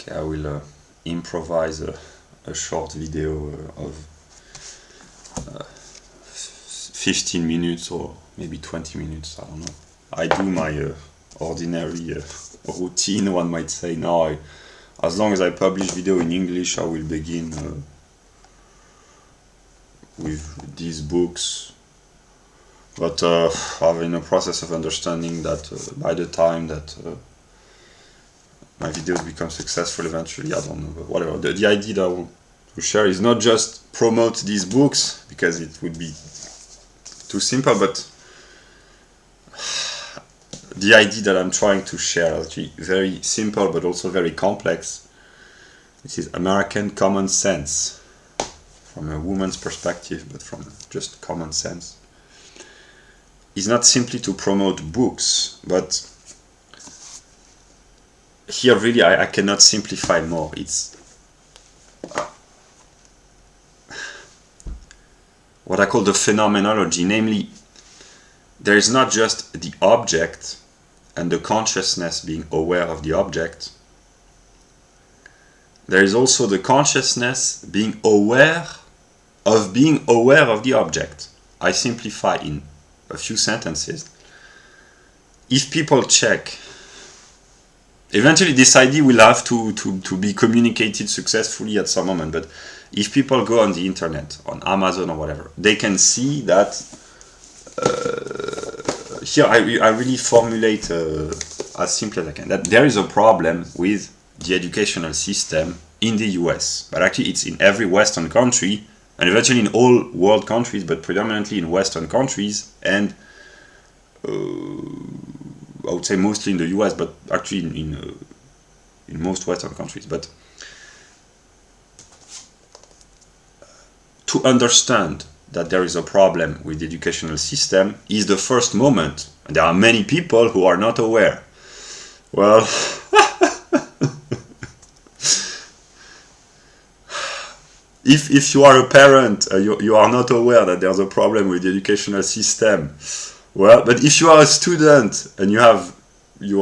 Okay, I will improvise a short video of 15 minutes or maybe 20 minutes, I don't know. I do my ordinary routine, one might say. Now, as long as I publish video in English, I will begin with these books. But I'm in a process of understanding that by the time that my videos become successful eventually, I don't know, but whatever. The idea that I want to share is not just promote these books, because it would be too simple, but the idea that I'm trying to share is actually very simple but also very complex. This is American common sense, from a woman's perspective, but from just common sense. It's not simply to promote books, but here really I cannot simplify more. It's what I call the phenomenology, namely there is not just the object and the consciousness being aware of the object. There is also the consciousness being aware of the object. I simplify in a few sentences. If people check, eventually this idea will have to be communicated successfully at some moment, but if people go on the internet, on Amazon or whatever, they can see that here I really formulate as simple as I can, that there is a problem with the educational system in the US, but actually it's in every Western country, and eventually in all world countries, but predominantly in Western countries, and I would say mostly in the US, but actually in most Western countries. But to understand that there is a problem with the educational system is the first moment. And there are many people who are not aware. Well, if you are a parent, you are not aware that there's a problem with the educational system. Well, but if you are a student and you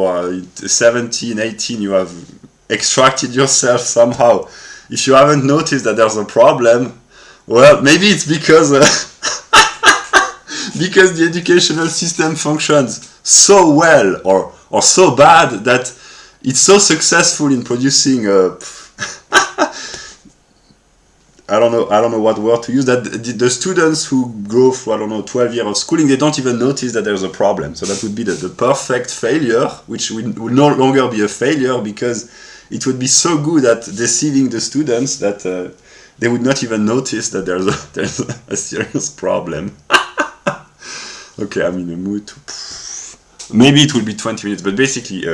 are 17, 18, you have extracted yourself somehow. If you haven't noticed that there's a problem, well, maybe it's because because the educational system functions so well or so bad that it's so successful in producing I don't know what word to use, that the students who go through, I don't know, 12 years of schooling, they don't even notice that there's a problem. So that would be the perfect failure, which will no longer be a failure because it would be so good at deceiving the students that they would not even notice that there's a serious problem. Okay, I'm in a mood to... Maybe it will be 20 minutes, but basically,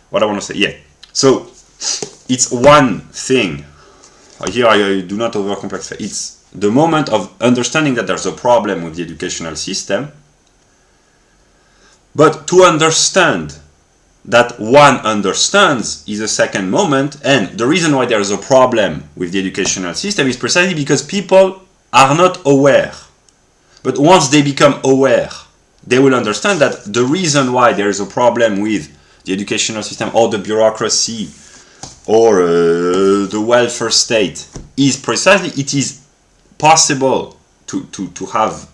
what I want to say, yeah. So, it's one thing. Here I do not overcomplex. It's the moment of understanding that there's a problem with the educational system. But to understand that one understands is a second moment, and the reason why there is a problem with the educational system is precisely because people are not aware. But once they become aware, they will understand that the reason why there is a problem with the educational system or the bureaucracy or the welfare state is precisely, it is possible to have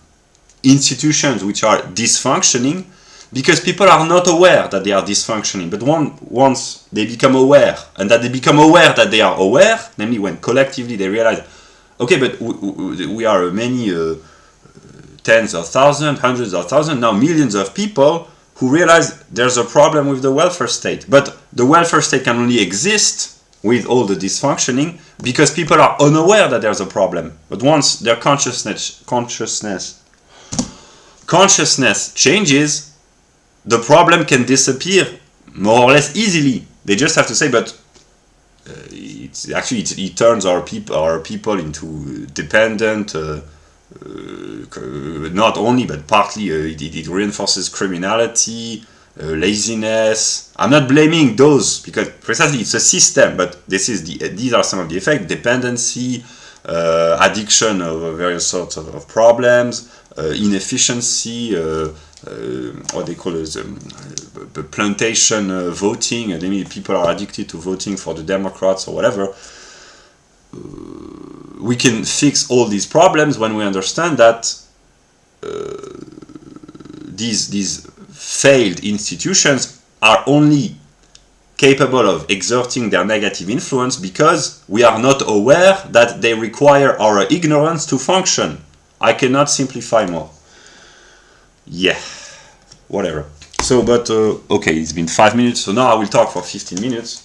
institutions which are dysfunctioning because people are not aware that they are dysfunctioning. But once they become aware, and that they become aware that they are aware, namely when collectively they realize, okay, but we are many tens of thousands, hundreds of thousands, now millions of people who realize there's a problem with the welfare state. But the welfare state can only exist with all the dysfunctioning because people are unaware that there's a problem. But once their consciousness changes, the problem can disappear more or less easily. They just have to say, but it turns our people into dependent, not only, but partly it reinforces criminality, laziness. I'm not blaming those because precisely it's a system, but these are some of the effects: dependency, addiction of various sorts of problems, inefficiency, what they call it, plantation voting. I mean, people are addicted to voting for the Democrats or whatever. We can fix all these problems when we understand that these failed institutions are only capable of exerting their negative influence because we are not aware that they require our ignorance to function. I cannot simplify more. Yeah, whatever. So, but okay, it's been 5 minutes, so now I will talk for 15 minutes.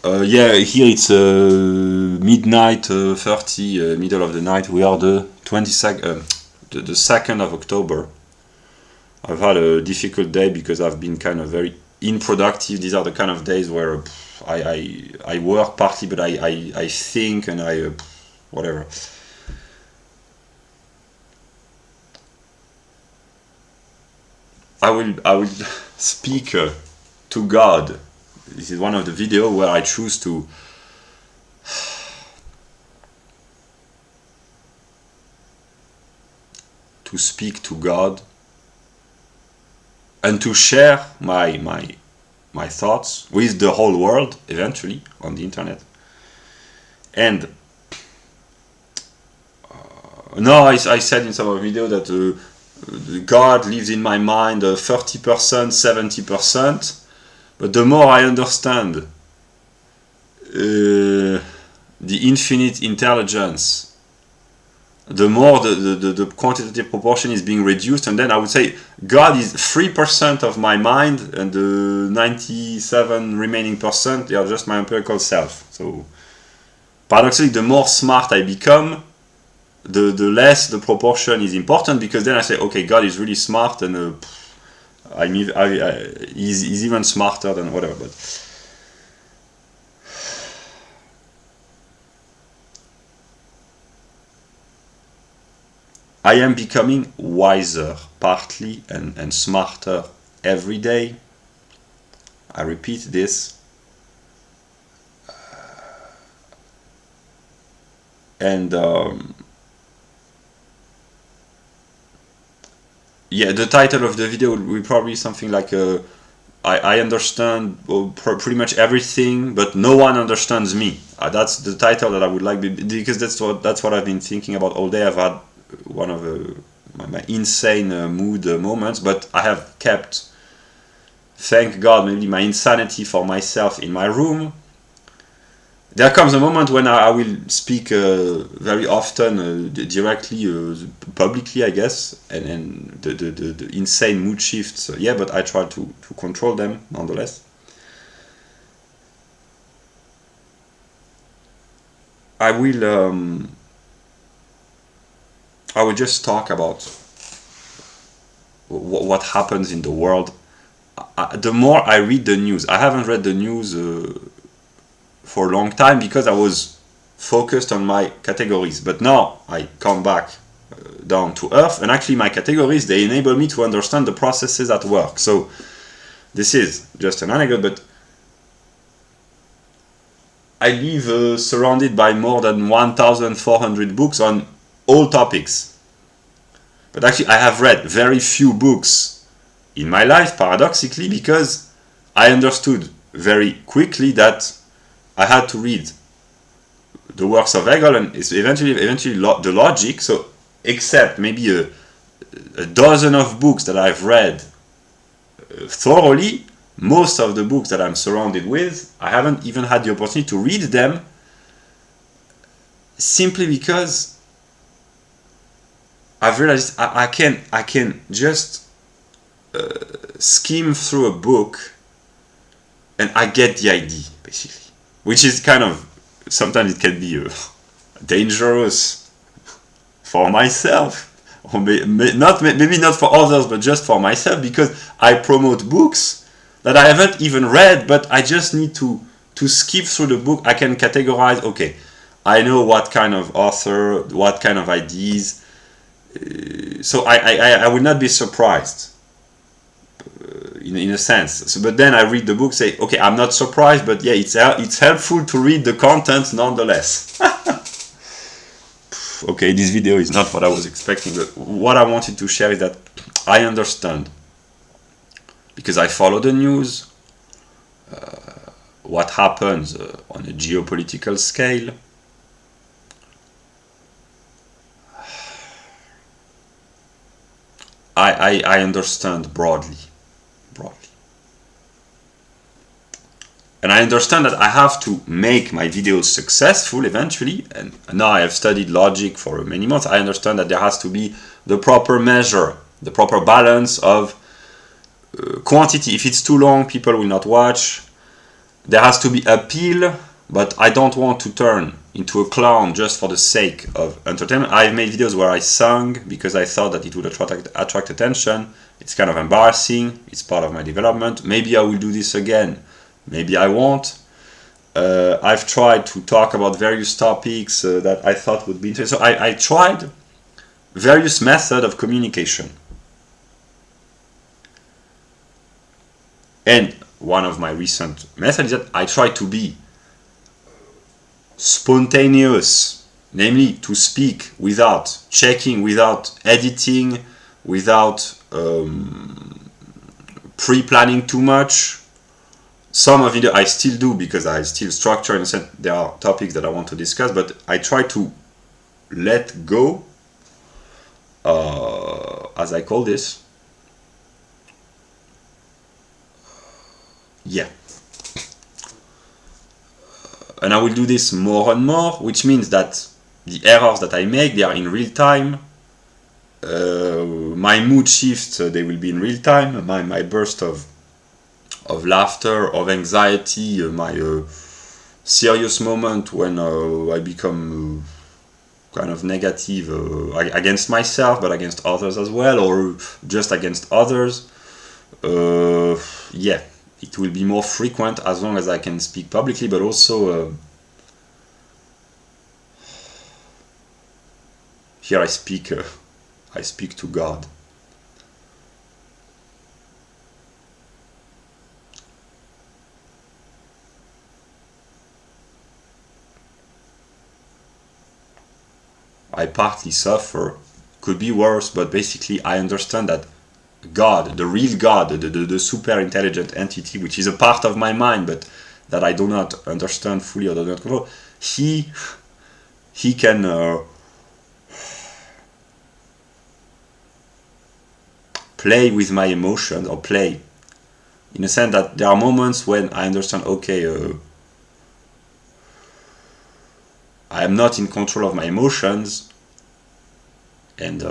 Yeah, here it's midnight 30, middle of the night. We are the 22nd, the 2nd of October. I've had a difficult day because I've been kind of very unproductive. These are the kind of days where I work partly, but I think and I whatever. I will speak to God. This is one of the videos where I choose to speak to God and to share my thoughts with the whole world eventually on the internet. And no, I said in some of the video that God lives in my mind 30%, 70%, but the more I understand the infinite intelligence, the more the quantitative proportion is being reduced, and then I would say God is 3% of my mind, and the 97 remaining percent, they are just my empirical self. So paradoxically, the more smart I become, the less the proportion is important, because then I say, okay, God is really smart, and he's even smarter than whatever. But I am becoming wiser, partly, and smarter every day. I repeat this. And yeah, the title of the video will be probably something like I understand pretty much everything, but no one understands me. That's the title that I would like, because that's what I've been thinking about all day. I've had one of my insane mood moments, but I have kept, thank God, maybe my insanity for myself in my room. There comes a moment when I will speak very often, directly, publicly, I guess, and the insane mood shifts, yeah, but I try to control them nonetheless. I will just talk about what happens in the world. The more I read the news, I haven't read the news for a long time because I was focused on my categories, but now I come back down to earth, and actually my categories, they enable me to understand the processes at work. So this is just an anecdote, but I live surrounded by more than 1,400 books on all topics. But actually I have read very few books in my life, paradoxically, because I understood very quickly that I had to read the works of Hegel and eventually the logic. So except maybe a dozen of books that I've read thoroughly, most of the books that I'm surrounded with, I haven't even had the opportunity to read them, simply because I've realized I can just skim through a book and I get the idea, basically. Which is kind of, sometimes it can be dangerous for myself, or maybe not for others, but just for myself, because I promote books that I haven't even read, but I just need to skip through the book. I can categorize, okay, I know what kind of author, what kind of ideas, so I would not be surprised in a sense. So, but then I read the book, say, okay, I'm not surprised, but yeah, it's helpful to read the contents nonetheless. Okay, this video is not what I was expecting, but what I wanted to share is that I understand, because I follow the news, what happens on a geopolitical scale. I understand broadly. And I understand that I have to make my videos successful eventually, and now I have studied logic for many months. I understand that there has to be the proper measure, the proper balance of quantity. If it's too long, people will not watch. There has to be appeal, but I don't want to turn into a clown just for the sake of entertainment. I've made videos where I sung because I thought that it would attract attention. It's kind of embarrassing. It's part of my development. Maybe I will do this again. Maybe I won't. I've tried to talk about various topics that I thought would be interesting. So I tried various methods of communication. And one of my recent methods is that I try to be spontaneous, namely to speak without checking, without editing, without pre-planning too much. Some of it I still do because I still structure in a sense. There are topics that I want to discuss, but I try to let go, as I call this. Yeah. And I will do this more and more, which means that the errors that I make, they are in real time. My mood shifts, they will be in real time. My burst of laughter, of anxiety, my serious moment when I become kind of negative against myself, but against others as well, or just against others. Yeah, it will be more frequent as long as I can speak publicly, but also here I speak to God. I partly suffer, could be worse, but basically I understand that God, the real God, the super intelligent entity, which is a part of my mind, but that I do not understand fully or do not control, he can play with my emotions, or play, in a sense that there are moments when I understand, okay, I am not in control of my emotions, and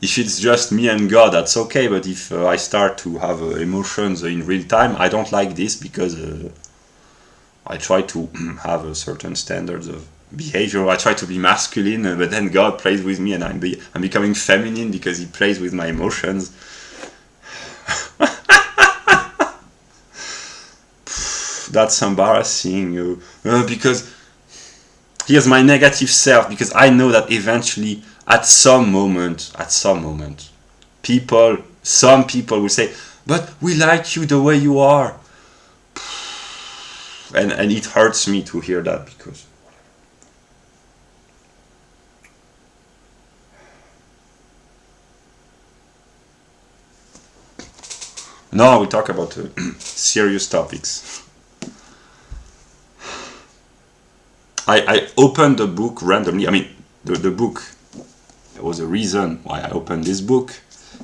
if it's just me and God, that's okay, but if I start to have emotions in real time, I don't like this, because I try to have certain standards of behavior. I try to be masculine, but then God plays with me, and I'm becoming feminine because he plays with my emotions. That's embarrassing, because here's my negative self, because I know that eventually, at some moment, some people will say, but we like you the way you are. And it hurts me to hear that, because now we talk about serious topics. I opened the book randomly. I mean, the book, there was a reason why I opened this book,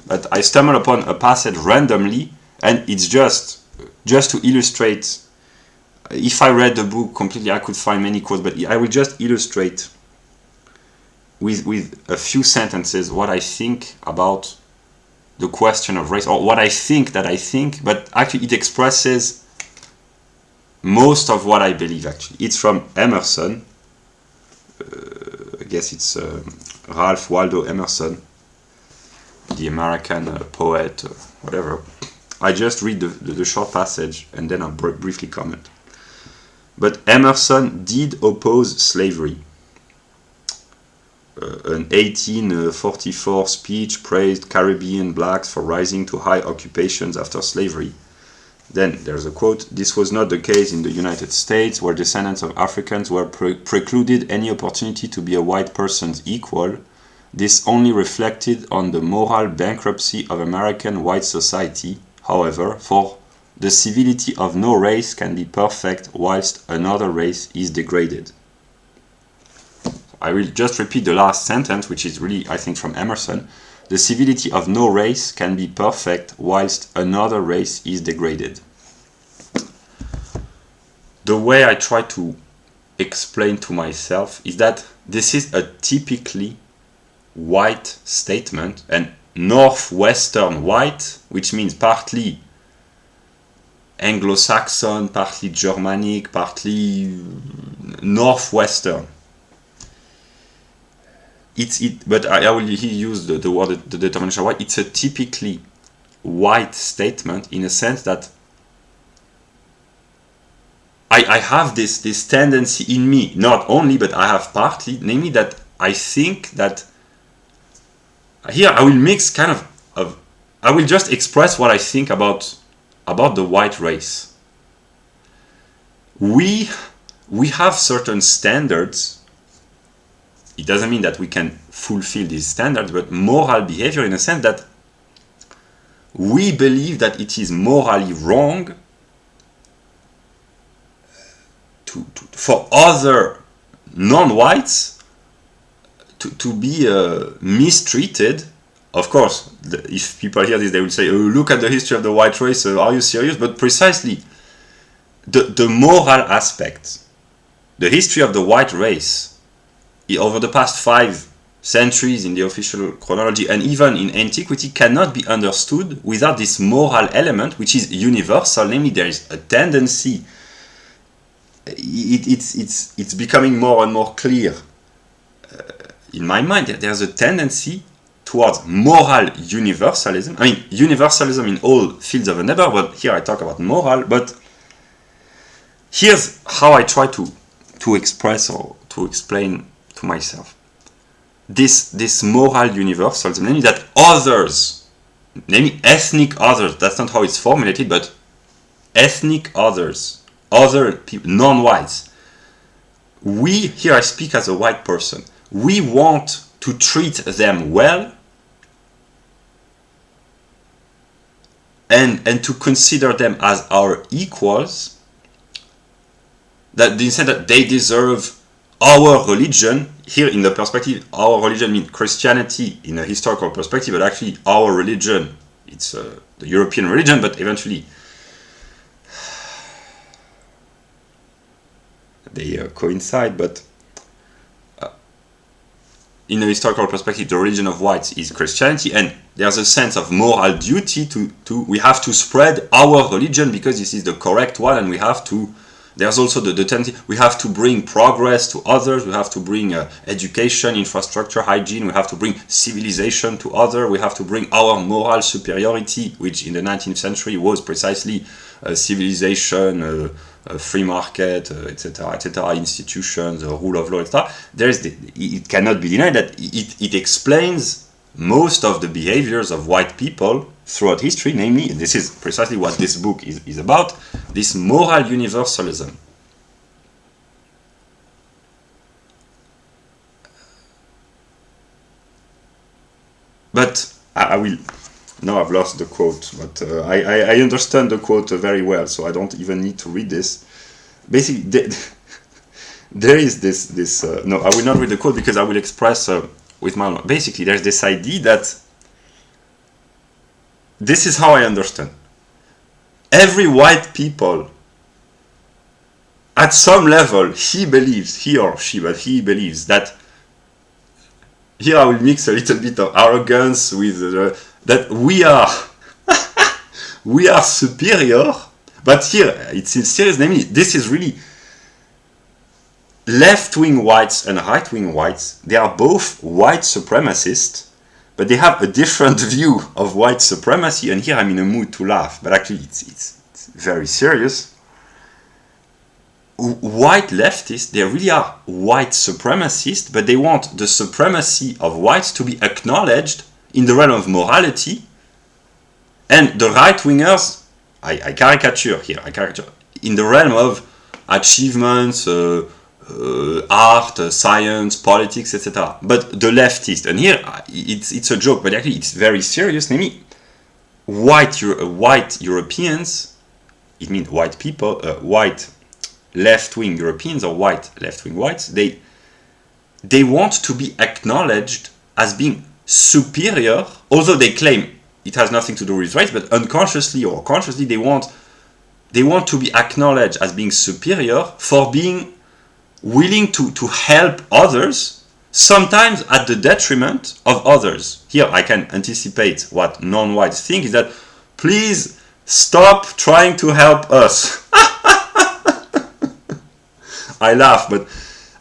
but I stumbled upon a passage randomly, and it's just to illustrate. If I read the book completely, I could find many quotes, but I will just illustrate with a few sentences what I think about the question of race, or what I think that I think, but actually it expresses most of what I believe, actually. It's from Emerson. I guess it's Ralph Waldo Emerson, the American poet, whatever. I just read the short passage and then I'll briefly comment. But Emerson did oppose slavery. An 1844 speech praised Caribbean blacks for rising to high occupations after slavery. Then there's a quote, "This was not the case in the United States, where descendants of Africans were precluded any opportunity to be a white person's equal, This only reflected on the moral bankruptcy of American white society. However, for the civility of no race can be perfect whilst another race is degraded. I will just repeat the last sentence, which is really, I think, from Emerson. The civility of no race can be perfect whilst another race is degraded. The way I try to explain to myself is that this is a typically white statement, and northwestern white, which means partly Anglo-Saxon, partly Germanic, partly northwestern. But I will use the word, the determination white. It's a typically white statement in a sense that I have this tendency in me, not only, but I have partly, namely that I think that here I will mix kind of I will just express what I think about the white race. We have certain standards. It doesn't mean that we can fulfill these standards, but moral behavior in a sense that we believe that it is morally wrong for other non-whites to be mistreated. Of course, if people hear this, they will say, oh, look at the history of the white race, are you serious? But precisely, the moral aspect, the history of the white race, over the past 5 centuries in the official chronology and even in antiquity, cannot be understood without this moral element, which is universal. Namely, there is a tendency, it's becoming more and more clear in my mind that there's a tendency towards moral universalism. I mean, universalism in all fields of endeavor, but here I talk about moral. But here's how I try to express or to explain to myself this moral universalism, namely that others, namely ethnic others, that's not how it's formulated, but ethnic others, other people, non-whites, we, here I speak as a white person, we want to treat them well and to consider them as our equals, that the sense that they deserve our religion. Here in the perspective, our religion means Christianity in a historical perspective, but actually our religion, it's the European religion, but eventually they coincide. But in a historical perspective, the religion of whites is Christianity, and there's a sense of moral duty to we have to spread our religion because this is the correct one, and we have to. There's also the tendency, we have to bring progress to others, we have to bring education, infrastructure, hygiene, we have to bring civilization to others, we have to bring our moral superiority, which in the 19th century was precisely civilization, free market, etc., institutions, rule of law, etc. It cannot be denied that it explains most of the behaviors of white people throughout history, namely, and this is precisely what this book is about, this moral universalism. But I will, now I've lost the quote, but I understand the quote very well, so I don't even need to read this. Basically, there is this no, I will not read the quote because I will express with my own. Basically, there's this idea that this is how I understand. Every white people, at some level, he or she believes that, here I will mix a little bit of arrogance with that we are we are superior, but here it's serious, namely this is really left-wing whites and right-wing whites, they are both white supremacists, but they have a different view of white supremacy, and here I'm in a mood to laugh, but actually it's very serious. White leftists, they really are white supremacists, but they want the supremacy of whites to be acknowledged in the realm of morality, and the right-wingers, I caricature here, in the realm of achievements, art, science, politics, etc. But the leftist, and here it's a joke, but actually it's very serious. Namely, white Europeans, it means white people, white left-wing Europeans or white left-wing whites, they want to be acknowledged as being superior, although they claim it has nothing to do with race, but unconsciously or consciously they want to be acknowledged as being superior for being willing to help others, sometimes at the detriment of others. Here I can anticipate what non-whites think, is that please stop trying to help us. I laugh, but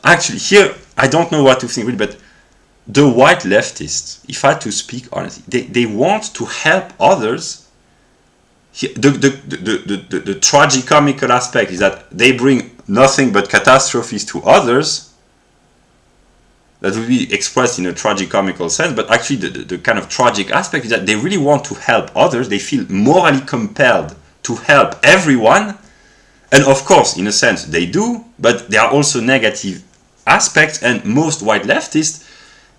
actually here I don't know what to think really, but the white leftists, if I had to speak honestly, they want to help others. The tragicomical aspect is that they bring nothing but catastrophes to others. That would be expressed in a tragicomical sense, but actually the kind of tragic aspect is that they really want to help others. They feel morally compelled to help everyone. And of course, in a sense, they do, but there are also negative aspects, and most white leftists,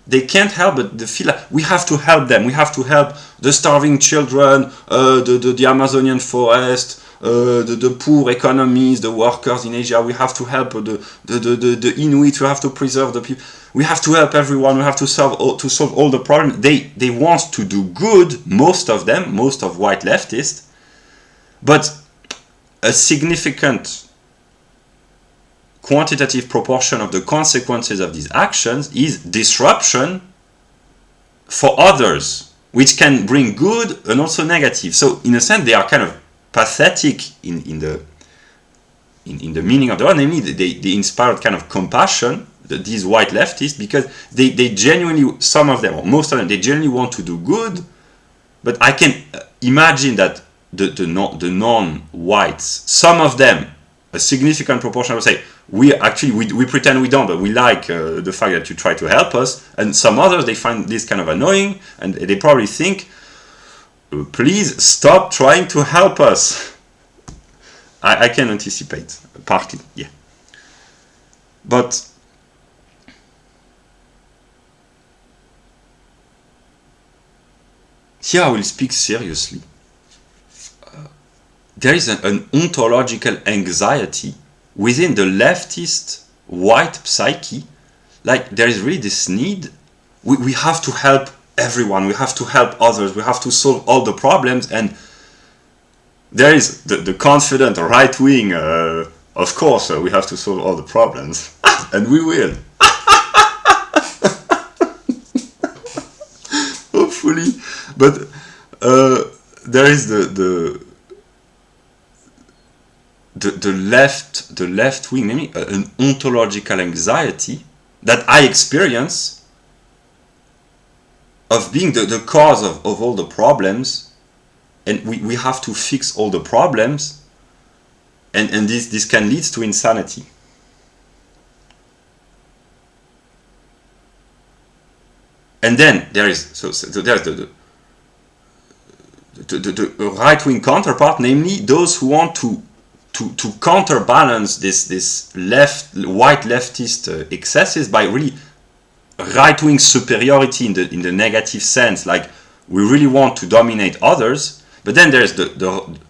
they can't help but they feel like we have to help them. We have to help the starving children, the Amazonian forest, the poor economies, the workers in Asia. We have to help the Inuit. We have to preserve the people. We have to help everyone. We have to solve all the problems. They want to do good, most of them, most of white leftists, but a significant quantitative proportion of the consequences of these actions is disruption for others, which can bring good and also negative. So in a sense, they are kind of pathetic in the meaning of the word. Namely, they inspired kind of compassion, these white leftists, because they genuinely, some of them, or most of them, they genuinely want to do good. But I can imagine that the non-whites, some of them, a significant proportion will say, we pretend we don't, but we like the fact that you try to help us. And some others, they find this kind of annoying, and they probably think, please stop trying to help us. I can anticipate, partly, yeah. But here I will speak seriously. There is an ontological anxiety within the leftist white psyche. Like, there is really this need. We have to help everyone. We have to help others. We have to solve all the problems. And there is the confident right wing, of course, we have to solve all the problems. And we will. Hopefully. But there is the left wing, namely an ontological anxiety that I experience of being the cause of all the problems, and we have to fix all the problems, and this can lead to insanity. And then there is there's the right wing counterpart, namely those who want to counterbalance this white leftist excesses by really right-wing superiority in the negative sense, like we really want to dominate others. But then there's the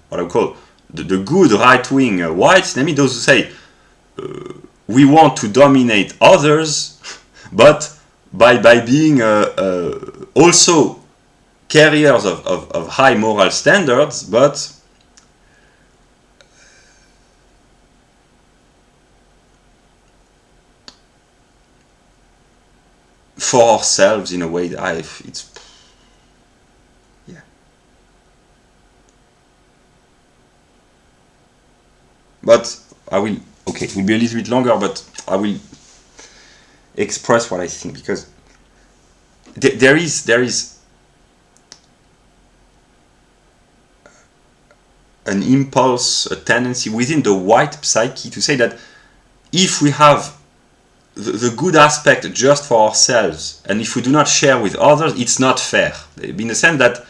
what I call the good right-wing whites, namely those who say we want to dominate others, but by being also carriers of high moral standards, but for ourselves in a way that it's yeah. But I will, okay, it will be a little bit longer, but I will express what I think, because there is an impulse, a tendency within the white psyche to say that if we have the good aspect just for ourselves, and if we do not share with others, it's not fair. In the sense that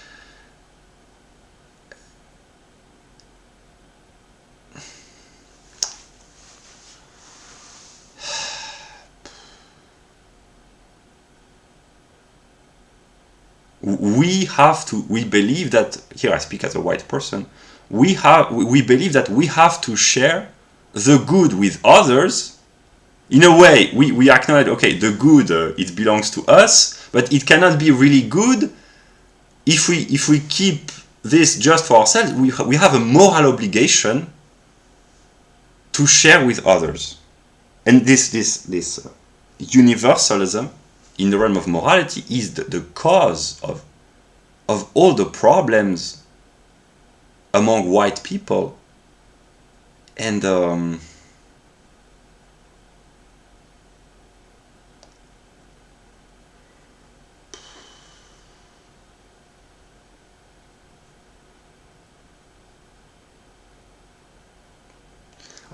we believe that, here I speak as a white person, we believe that we have to share the good with others. In a way, we acknowledge, okay, the good, it belongs to us, but it cannot be really good if we keep this just for ourselves. We have a moral obligation to share with others. And this universalism in the realm of morality is the cause of all the problems among white people. And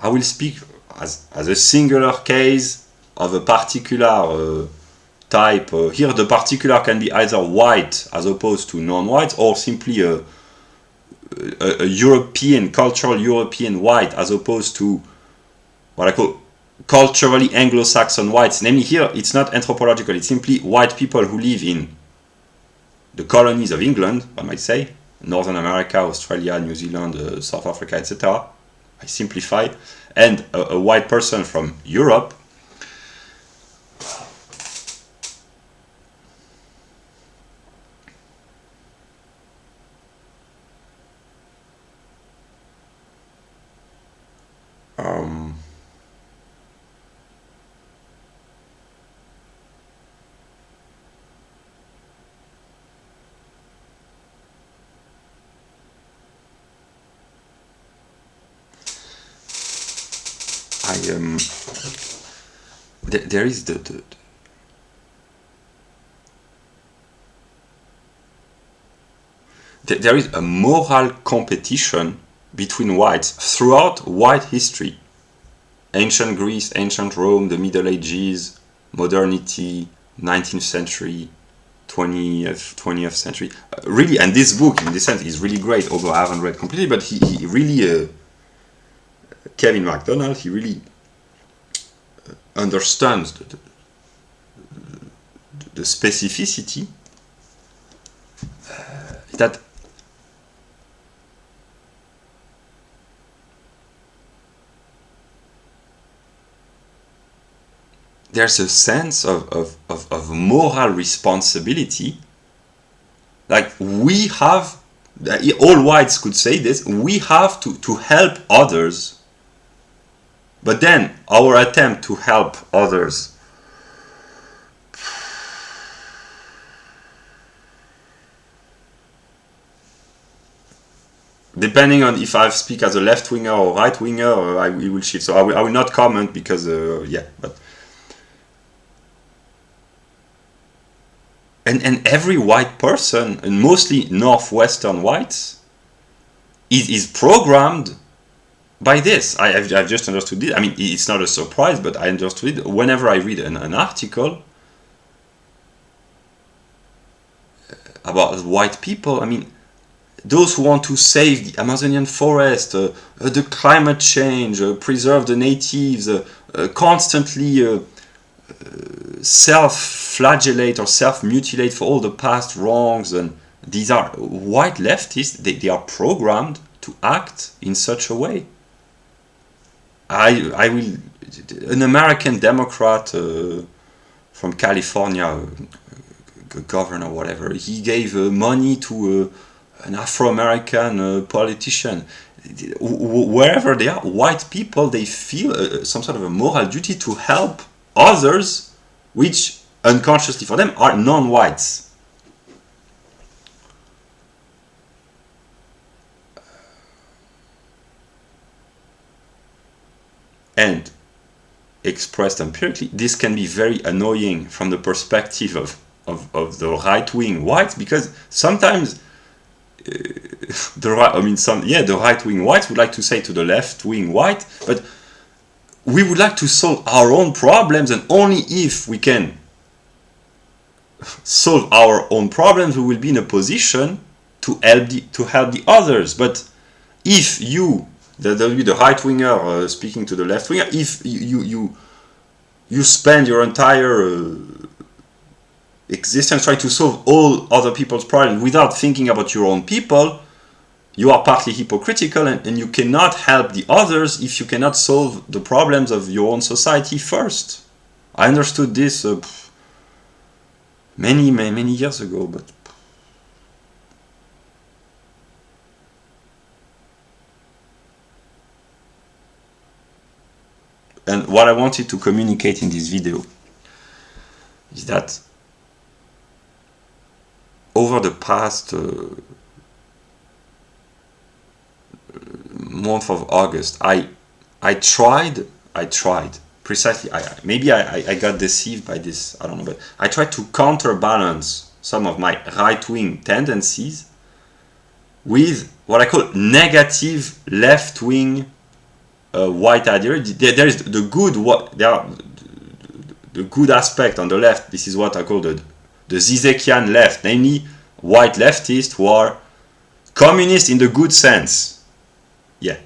I will speak as a singular case of a particular type. Here the particular can be either white as opposed to non-white, or simply a European, cultural European white as opposed to what I call culturally Anglo-Saxon whites. Namely, here it's not anthropological, it's simply white people who live in the colonies of England, I might say, Northern America, Australia, New Zealand, South Africa, etc. I simplify. And a white person from Europe. There is there is a moral competition between whites throughout white history. Ancient Greece, ancient Rome, the Middle Ages, modernity, 19th century, 20th century. Really, and this book, in this sense, is really great, although I haven't read completely, but he really, Kevin MacDonald, he really understands the specificity that there's a sense of moral responsibility. Like we have, all whites could say this, we have to help others. But then our attempt to help others depending on if I speak as a left winger or right winger, I will shift. So I will not comment because but and every white person, and mostly northwestern whites, is programmed by this. I've just understood it. I mean, it's not a surprise, but I understood it whenever I read an article about white people. I mean, those who want to save the Amazonian forest, the climate change, preserve the natives, constantly self-flagellate or self-mutilate for all the past wrongs, and these are white leftists. They are programmed to act in such a way. I will, an American Democrat from California, governor, whatever, he gave money to an Afro-American politician. Wherever they are, white people, they feel some sort of a moral duty to help others, which unconsciously for them are non-whites. And expressed empirically, this can be very annoying from the perspective of the right-wing whites, because sometimes the right-wing whites would like to say to the left-wing white, but we would like to solve our own problems, and only if we can solve our own problems, we will be in a position to help the others. But if you, the right winger speaking to the left winger, if you spend your entire existence, try to solve all other people's problems without thinking about your own people, you are partly hypocritical, and you cannot help the others if you cannot solve the problems of your own society first. I understood this many years ago, but and what I wanted to communicate in this video is that over the past month of August, I tried precisely, maybe I got deceived by this, I don't know, but I tried to counterbalance some of my right-wing tendencies with what I call negative left-wing white ideology. There is the good aspect on the left. This is what I call the Zizekian left, namely white leftists who are communist in the good sense. Yeah,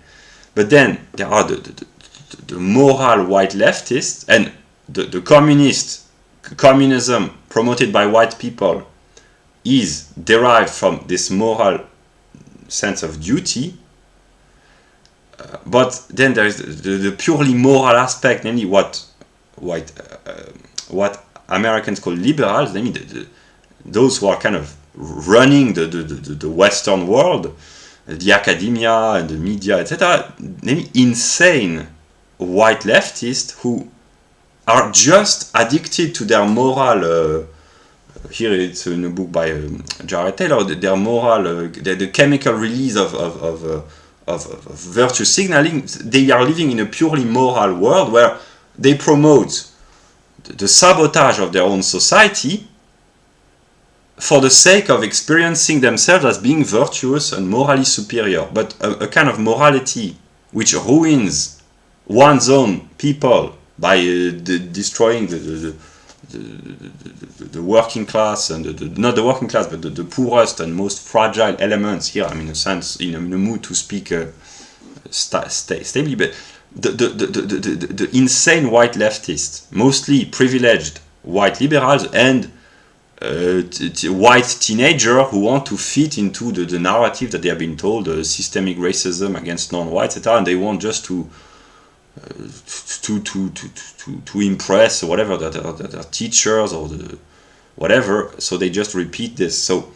but then there are the moral white leftists, and the communism promoted by white people is derived from this moral sense of duty. But then there is the purely moral aspect, namely what Americans call liberals, namely those who are kind of running the Western world, the academia and the media, etc. Namely insane white leftists who are just addicted to their moral. Here it's in a book by Jared Taylor. Their moral, the chemical release of virtue signaling. They are living in a purely moral world where they promote the sabotage of their own society for the sake of experiencing themselves as being virtuous and morally superior, but a kind of morality which ruins one's own people by destroying the working class, and not the working class, but the poorest and most fragile elements. Here I'm in a sense in a mood to speak stably, but the insane white leftists, mostly privileged white liberals, and white teenager who want to fit into the narrative that they have been told, systemic racism against non-whites, etc., and they want just to impress or whatever their teachers or whatever, so they just repeat this. So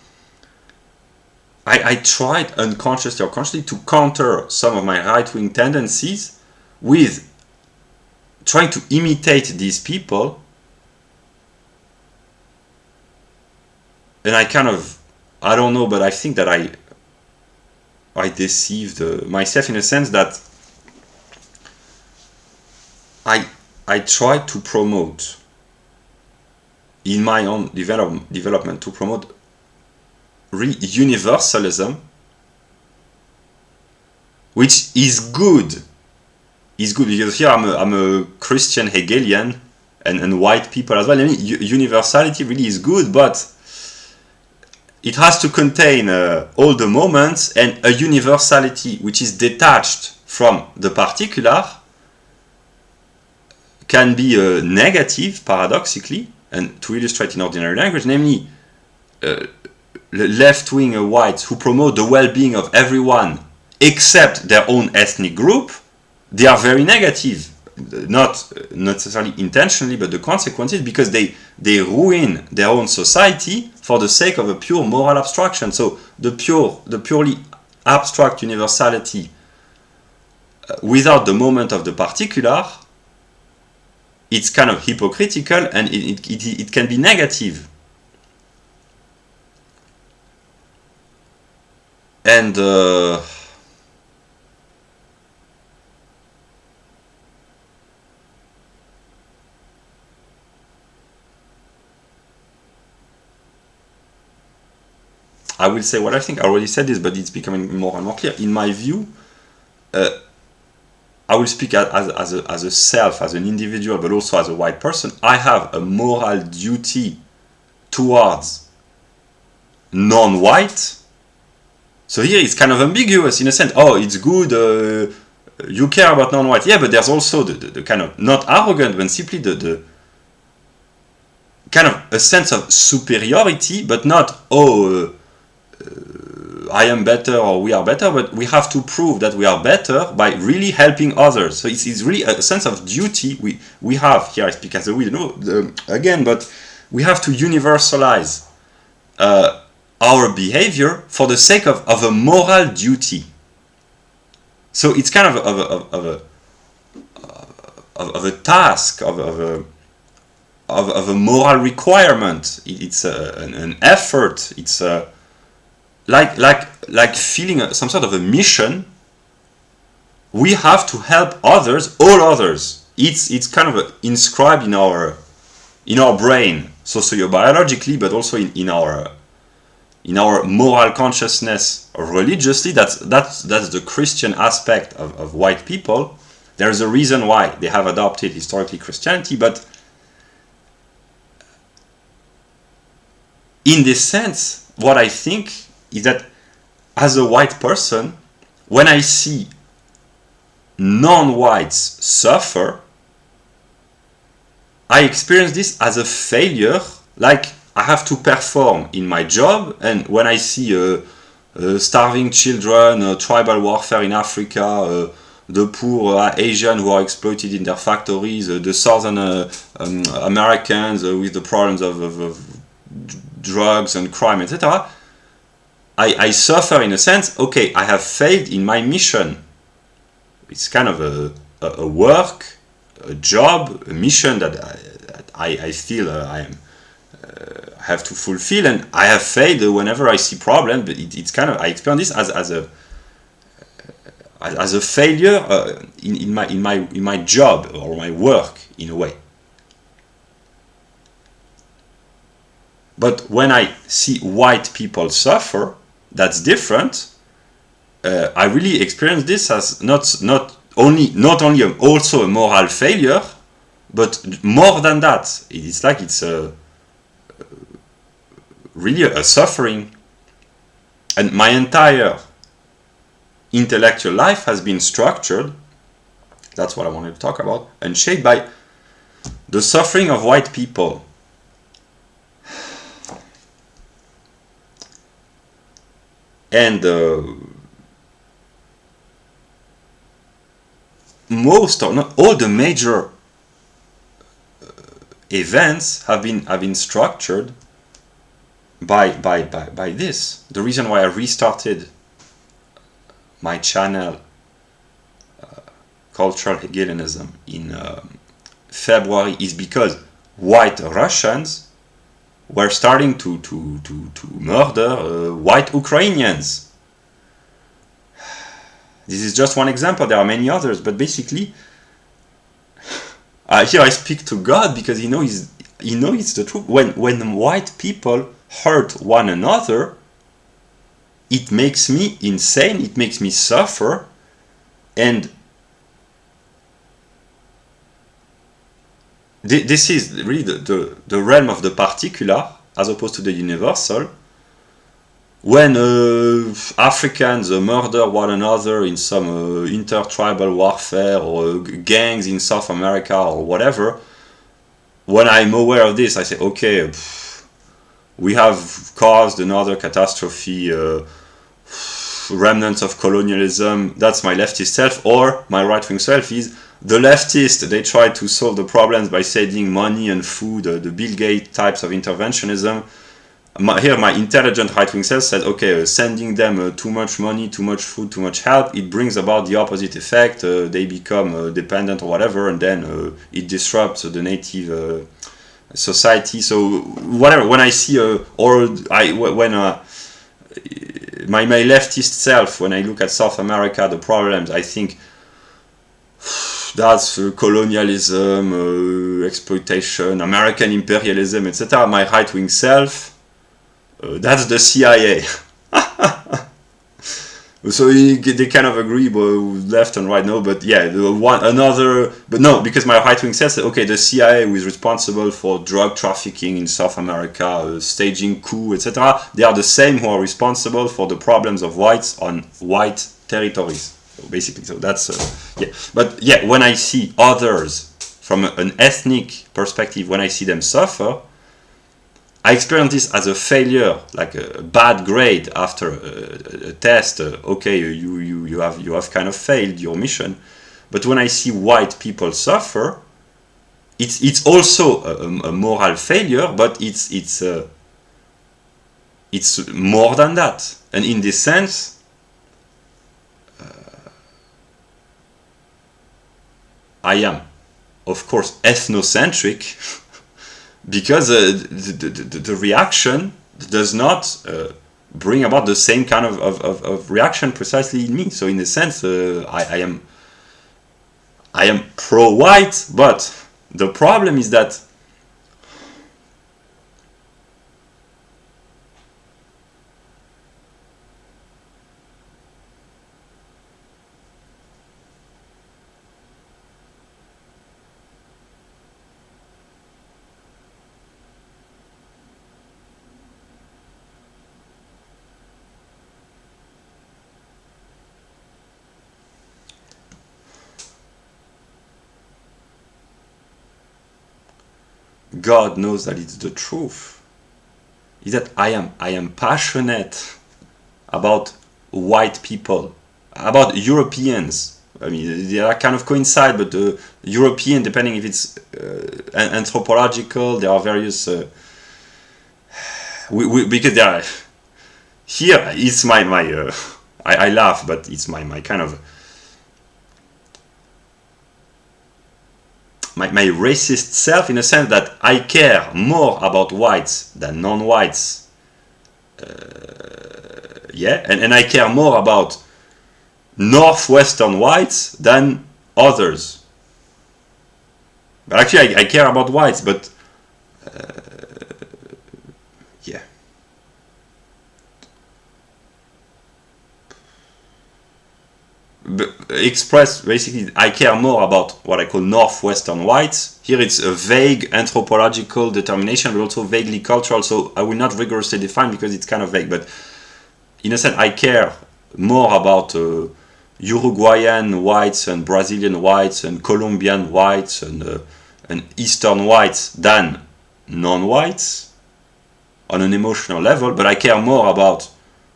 I tried unconsciously or consciously to counter some of my right-wing tendencies with trying to imitate these people. And I kind of, I don't know, but I think that I deceived myself in a sense that I tried to promote in my own development to promote universalism, which is good. Is good because here I'm a Christian Hegelian and white people as well. I mean, universality really is good, but it has to contain all the moments, and a universality which is detached from the particular can be negative, paradoxically, and to illustrate in ordinary language, namely left-wing whites who promote the well-being of everyone except their own ethnic group. They are very negative, not necessarily intentionally, but the consequences, because they ruin their own society for the sake of a pure moral abstraction. So the purely abstract universality without the moment of the particular, it's kind of hypocritical, and it can be negative. And I will say what I think. I already said this, but it's becoming more and more clear. In my view, I will speak as a self, as an individual, but also as a white person. I have a moral duty towards non-white. So here it's kind of ambiguous in a sense. Oh, it's good, you care about non-white. Yeah, but there's also the kind of, not arrogant, but simply the kind of a sense of superiority, but not, oh, I am better or we are better, but we have to prove that we are better by really helping others. So it's really a sense of duty we have here. I speak as a we, again, but we have to universalize our behavior for the sake of a moral duty. So it's kind of a task, of a moral requirement. It's an effort. It's like feeling some sort of a mission. We have to help others, all others. It's kind of inscribed in our brain, sociobiologically, but also in our moral consciousness religiously. That's the Christian aspect of white people. There's a reason why they have adopted historically Christianity, but in this sense, what I think is that as a white person, when I see non-whites suffer, I experience this as a failure, like I have to perform in my job. And when I see starving children, tribal warfare in Africa, the poor Asian who are exploited in their factories, the Southern Americans with the problems of drugs and crime, etc., I suffer in a sense. Okay, I have failed in my mission. It's kind of a work, a job, a mission that I feel I have to fulfill, and I have failed whenever I see problem. But it's kind of, I experience this as a failure in my job or my work, in a way. But when I see white people suffer, that's different. I really experience this as not only also a moral failure, but more than that. It's like it's really a suffering. And my entire intellectual life has been structured, that's what I wanted to talk about, and shaped by the suffering of white people. And most or not all the major events have been structured by this. The reason why I restarted my channel Cultural Hegelianism in February is because white Russians were starting to murder white Ukrainians. This is just one example. There are many others, but basically, here I speak to God because He knows it's the truth. When white people hurt one another, it makes me insane. It makes me suffer, and this is really the realm of the particular as opposed to the universal. When Africans murder one another in some inter-tribal warfare or gangs in South America or whatever, when I'm aware of this, I say, okay, we have caused another catastrophe, remnants of colonialism. That's my leftist self, or my right-wing self is the leftist. They try to solve the problems by sending money and food, the Bill Gates types of interventionism. Here my intelligent right-wing self said, okay, sending them too much money, too much food, too much help, it brings about the opposite effect. They become dependent or whatever, and then it disrupts the native society. So whatever, when I see my leftist self, when I look at South America, the problems, I think that's colonialism, exploitation, American imperialism, etc. My right-wing self, that's the CIA. So they kind of agree, but left and right, no. But yeah, but no, because my right-wing says, okay, the CIA who is responsible for drug trafficking in South America, staging coup, etc. They are the same who are responsible for the problems of whites on white territories. So basically, so that's yeah. But yeah, when I see others from an ethnic perspective, when I see them suffer, I experience this as a failure, like a bad grade after a test. Okay, you have kind of failed your mission. But when I see white people suffer, it's also a moral failure, but it's more than that. And in this sense, I am, of course, ethnocentric because the reaction does not bring about the same kind of reaction precisely in me. So in a sense, I am pro-white, but the problem is that God knows that it's the truth. Is that I am passionate about white people, about Europeans. I mean, they are kind of coincide, but the European, depending if it's anthropological, there are various. Because there are here. It's my I laugh, but it's my kind of. My racist self, in a sense that I care more about whites than non-whites. Yeah, and I care more about northwestern whites than others. But actually, I care about whites, but yeah. Express basically I care more about what I call northwestern whites. Here it's a vague anthropological determination, but also vaguely cultural, so I will not rigorously define because it's kind of vague, but in a sense I care more about Uruguayan whites and Brazilian whites and Colombian whites and Eastern whites than non-whites on an emotional level, but I care more about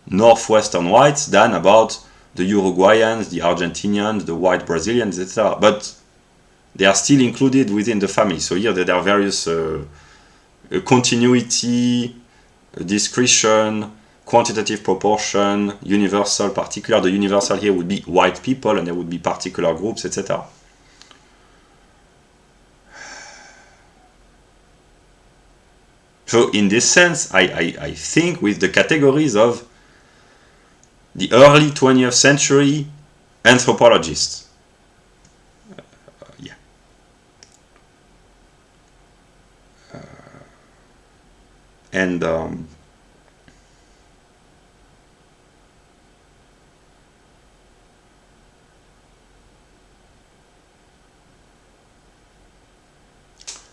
northwestern whites than about the Uruguayans, the Argentinians, the white Brazilians, etc. But they are still included within the family. So here there are various continuity, discretion, quantitative proportion, universal, particular. The universal here would be white people, and there would be particular groups, etc. So in this sense, I think with the categories of the early 20th century anthropologists. Yeah. And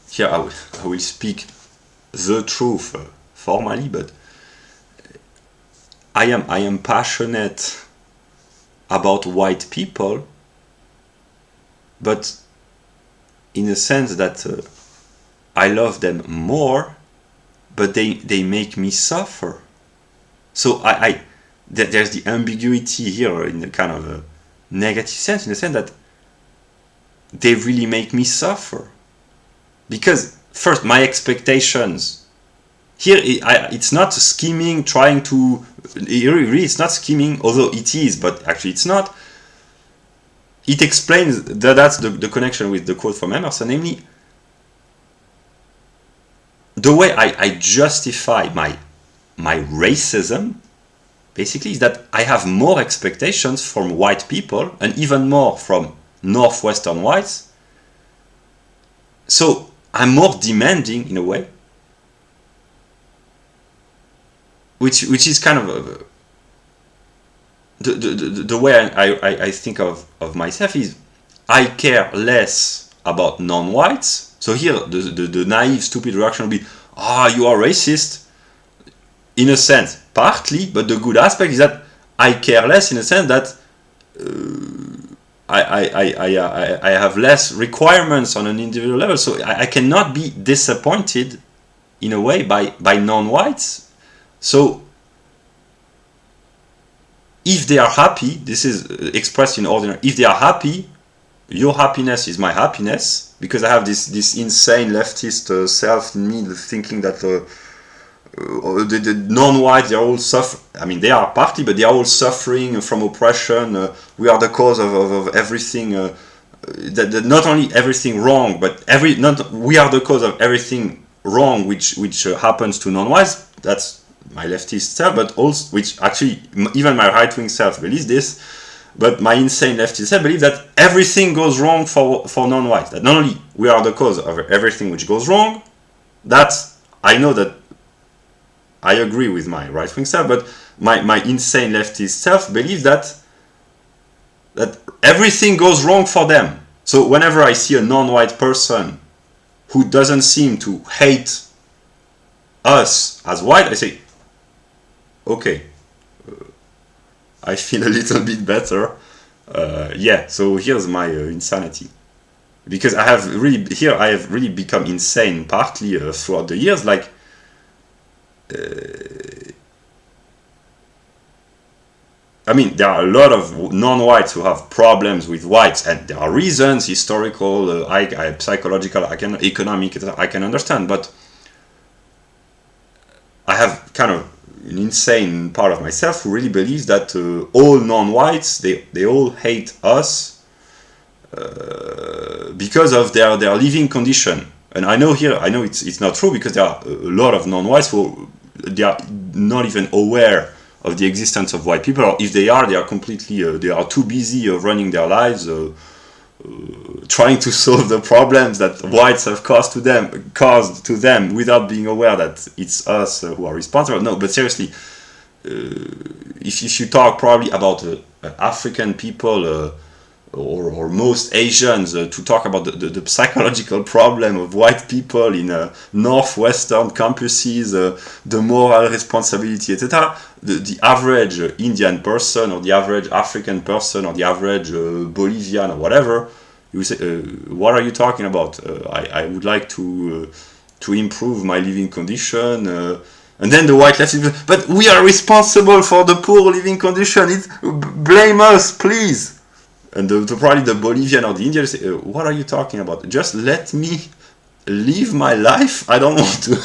here I will speak the truth formally, but I am passionate about white people, but in a sense that I love them more, but they make me suffer. So there's the ambiguity here in a kind of a negative sense, in the sense that they really make me suffer. Because first, my expectations here, it's not scheming, trying to. Really, it's not scheming, although it is, but actually it's not. It explains that's the connection with the quote from Emerson, namely, the way I justify my racism, basically, is that I have more expectations from white people, and even more from northwestern whites. So I'm more demanding, in a way, which is kind of the way I think of myself is I care less about non-whites. So here the naive, stupid reaction would be, you are racist. In a sense, partly, but the good aspect is that I care less in a sense that I have less requirements on an individual level, so I cannot be disappointed in a way by non-whites. So if they are happy, this is expressed in ordinary, if they are happy, your happiness is my happiness, because I have this insane leftist self in me thinking that the non-whites, they're all I mean, they are partly, but they are all suffering from oppression. We are the cause of everything. That not only everything wrong, but we are the cause of everything wrong which happens to non-whites. That's my leftist self, but also, which actually even my right-wing self believes this, but my insane leftist self believes that everything goes wrong for non-whites. That not only we are the cause of everything which goes wrong, that's, I know that I agree with my right-wing self, but my insane leftist self believes that everything goes wrong for them. So whenever I see a non-white person who doesn't seem to hate us as white, I say, okay, I feel a little bit better. Yeah, so here's my insanity. Because I have really become insane, partly throughout the years. Like, I mean, there are a lot of non-whites who have problems with whites, and there are reasons, historical, psychological, economic, I can understand, but I have kind of an insane part of myself who really believes that all non-whites, they all hate us because of their living condition. And I know it's not true, because there are a lot of non-whites who they are not even aware of the existence of white people, or if they are completely they are too busy running their lives, trying to solve the problems that whites have caused to them without being aware that it's us who are responsible. No, but seriously, if you talk probably about African people or most Asians, to talk about the psychological problem of white people in northwestern campuses, the moral responsibility, etc., the average Indian person, or the average African person, or the average Bolivian, or whatever, you say, what are you talking about? I would like to improve my living condition. And then the white left is, but we are responsible for the poor living condition. Blame us, please. And probably the Bolivian or the Indian say, what are you talking about? Just let me live my life. I don't want to.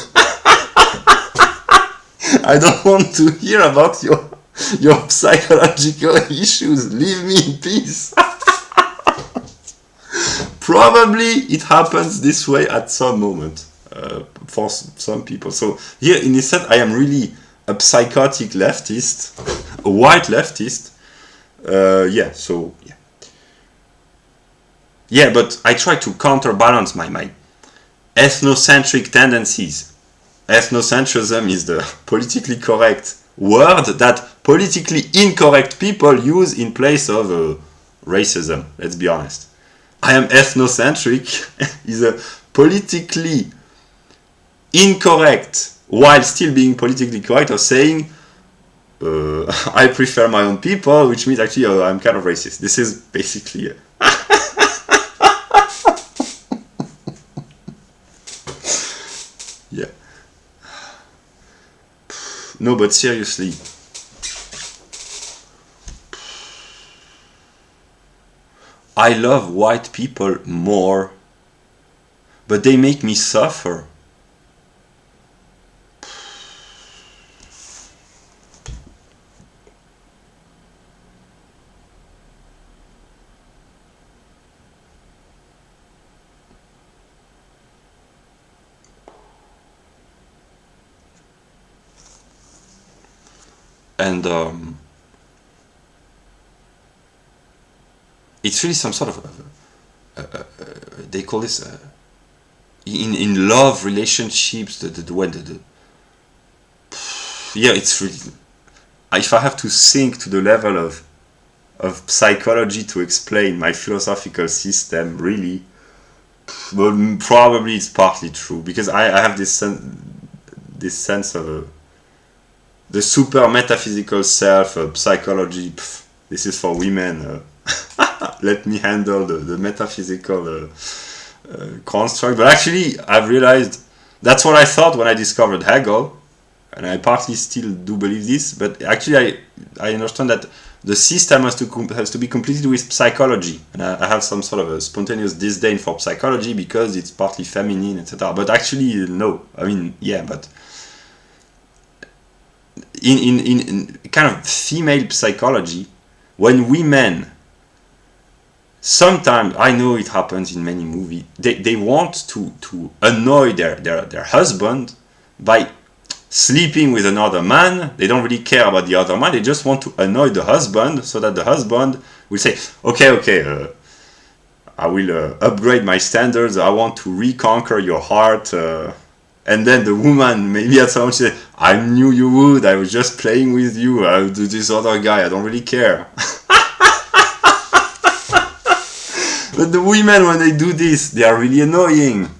I don't want to hear about your psychological issues. Leave me in peace. Probably it happens this way at some moment for some people. So here, in this sense, I am really a psychotic leftist, a white leftist. Yeah. So yeah. Yeah, but I try to counterbalance my ethnocentric tendencies. Ethnocentrism is the politically correct word that politically incorrect people use in place of racism. Let's be honest. I am ethnocentric is a politically incorrect, while still being politically correct, of saying I prefer my own people, which means actually I'm kind of racist. This is basically yeah. No, but seriously, I love white people more, but they make me suffer. And it's really some sort of they call this in love relationships yeah, it's really, if I have to sink to the level of psychology to explain my philosophical system, really, well, probably it's partly true, because I have this sense of the super metaphysical self, psychology. This is for women. Let me handle the metaphysical construct. But actually, I've realized That's what I thought when I discovered Hegel, and I partly still do believe this, but actually I understand that the system has to be completed with psychology, and I have some sort of a spontaneous disdain for psychology because it's partly feminine, etc. But actually, no. I mean, yeah, but in kind of female psychology, when women, sometimes, I know it happens in many movies, they want to annoy their husband by sleeping with another man. They don't really care about the other man, they just want to annoy the husband so that the husband will say, okay, I will upgrade my standards, I want to reconquer your heart, and then the woman maybe at some point say, I knew you would, I was just playing with you, I'll do this other guy, I don't really care. But the women, when they do this, they are really annoying.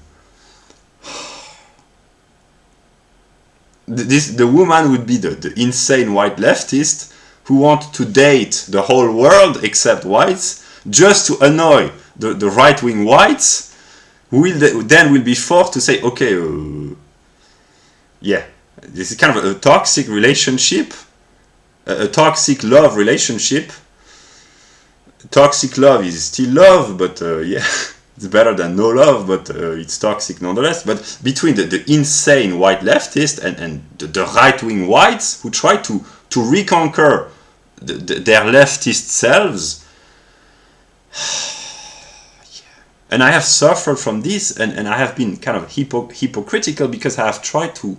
The woman would be the insane white leftist who want to date the whole world except whites, just to annoy the right-wing whites, who will then will be forced to say, okay, yeah, this is kind of a toxic relationship, a toxic love relationship. Toxic love is still love, but yeah, it's better than no love, but it's toxic nonetheless. But between the insane white leftist and the right-wing whites who try to reconquer their leftist selves, yeah. And I have suffered from this, and I have been kind of hypocritical because I have tried to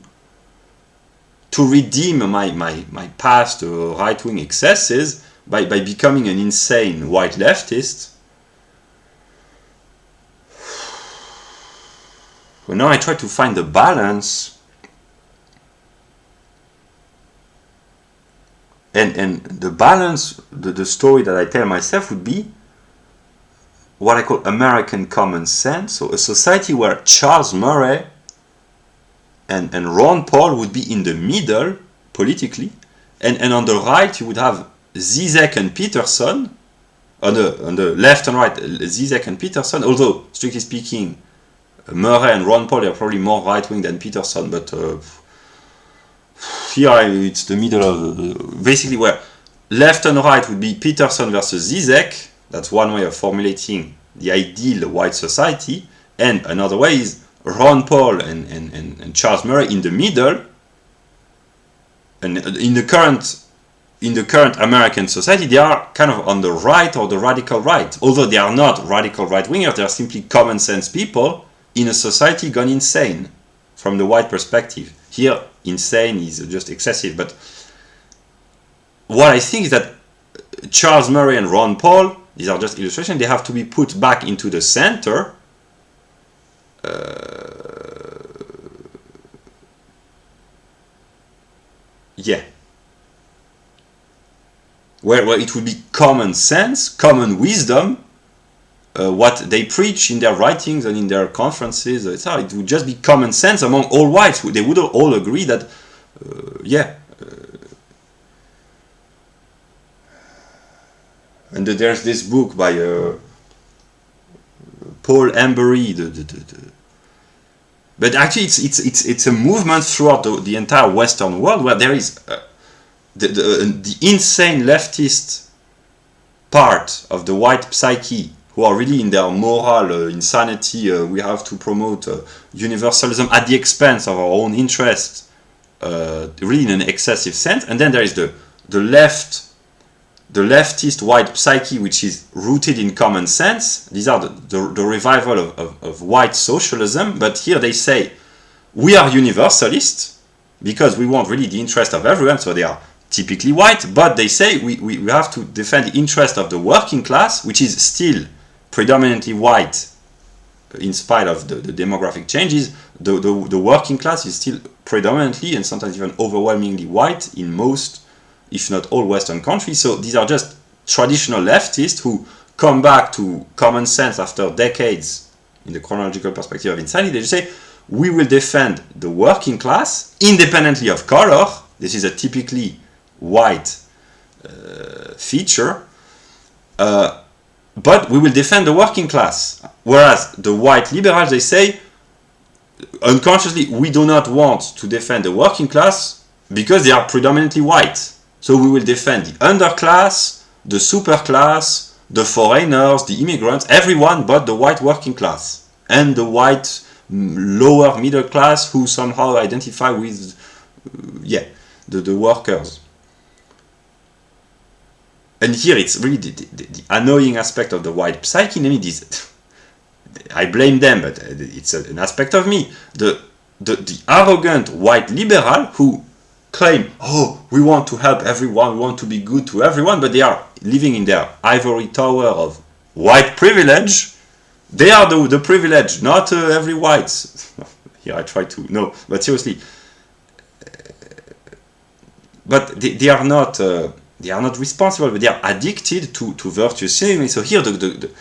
redeem my past right-wing excesses by becoming an insane white leftist. Well, now I try to find the balance, and the balance, the story that I tell myself would be what I call American common sense, so a society where Charles Murray and Ron Paul would be in the middle politically, and on the right you would have Zizek and Peterson, on the left and right, Zizek and Peterson, although, strictly speaking, Murray and Ron Paul are probably more right-wing than Peterson, but here it's the middle of, basically where left and right would be Peterson versus Zizek. That's one way of formulating the ideal white society, and another way is Ron Paul and Charles Murray in the middle, and in the current American society, they are kind of on the right or the radical right. Although they are not radical right-wingers, they are simply common sense people in a society gone insane from the white perspective. Here, insane is just excessive. But what I think is that Charles Murray and Ron Paul, these are just illustrations, they have to be put back into the center. Yeah. Where it would be common sense, common wisdom, what they preach in their writings and in their conferences, etc. It would just be common sense among all whites. They would all agree that, yeah. And there's this book by Paul Embury. But actually, it's a movement throughout the entire Western world where there is the insane leftist part of the white psyche, who are really in their moral insanity. We have to promote universalism at the expense of our own interest, really in an excessive sense. And then there is the leftist white psyche, which is rooted in common sense. These are the revival of white socialism. But here they say, we are universalists because we want really the interest of everyone, so they are typically white, but they say we have to defend the interest of the working class, which is still predominantly white in spite of the demographic changes. The working class is still predominantly and sometimes even overwhelmingly white in most, if not all, Western countries. So these are just traditional leftists who come back to common sense after decades in the chronological perspective of insanity. They just say, we will defend the working class independently of color. This is a typically white feature, but we will defend the working class. Whereas the white liberals, they say, unconsciously, we do not want to defend the working class because they are predominantly white. So we will defend the underclass, the superclass, the foreigners, the immigrants, everyone but the white working class and the white lower middle class who somehow identify with, the workers. And here it's really the annoying aspect of the white psyche, namely this. I blame them, but it's an aspect of me. The arrogant white liberal who claim, oh, we want to help everyone, we want to be good to everyone, but they are living in their ivory tower of white privilege. They are the privileged, not every white. Here I try to, no, but seriously. But they are not responsible, but they are addicted to virtue signaling. So here the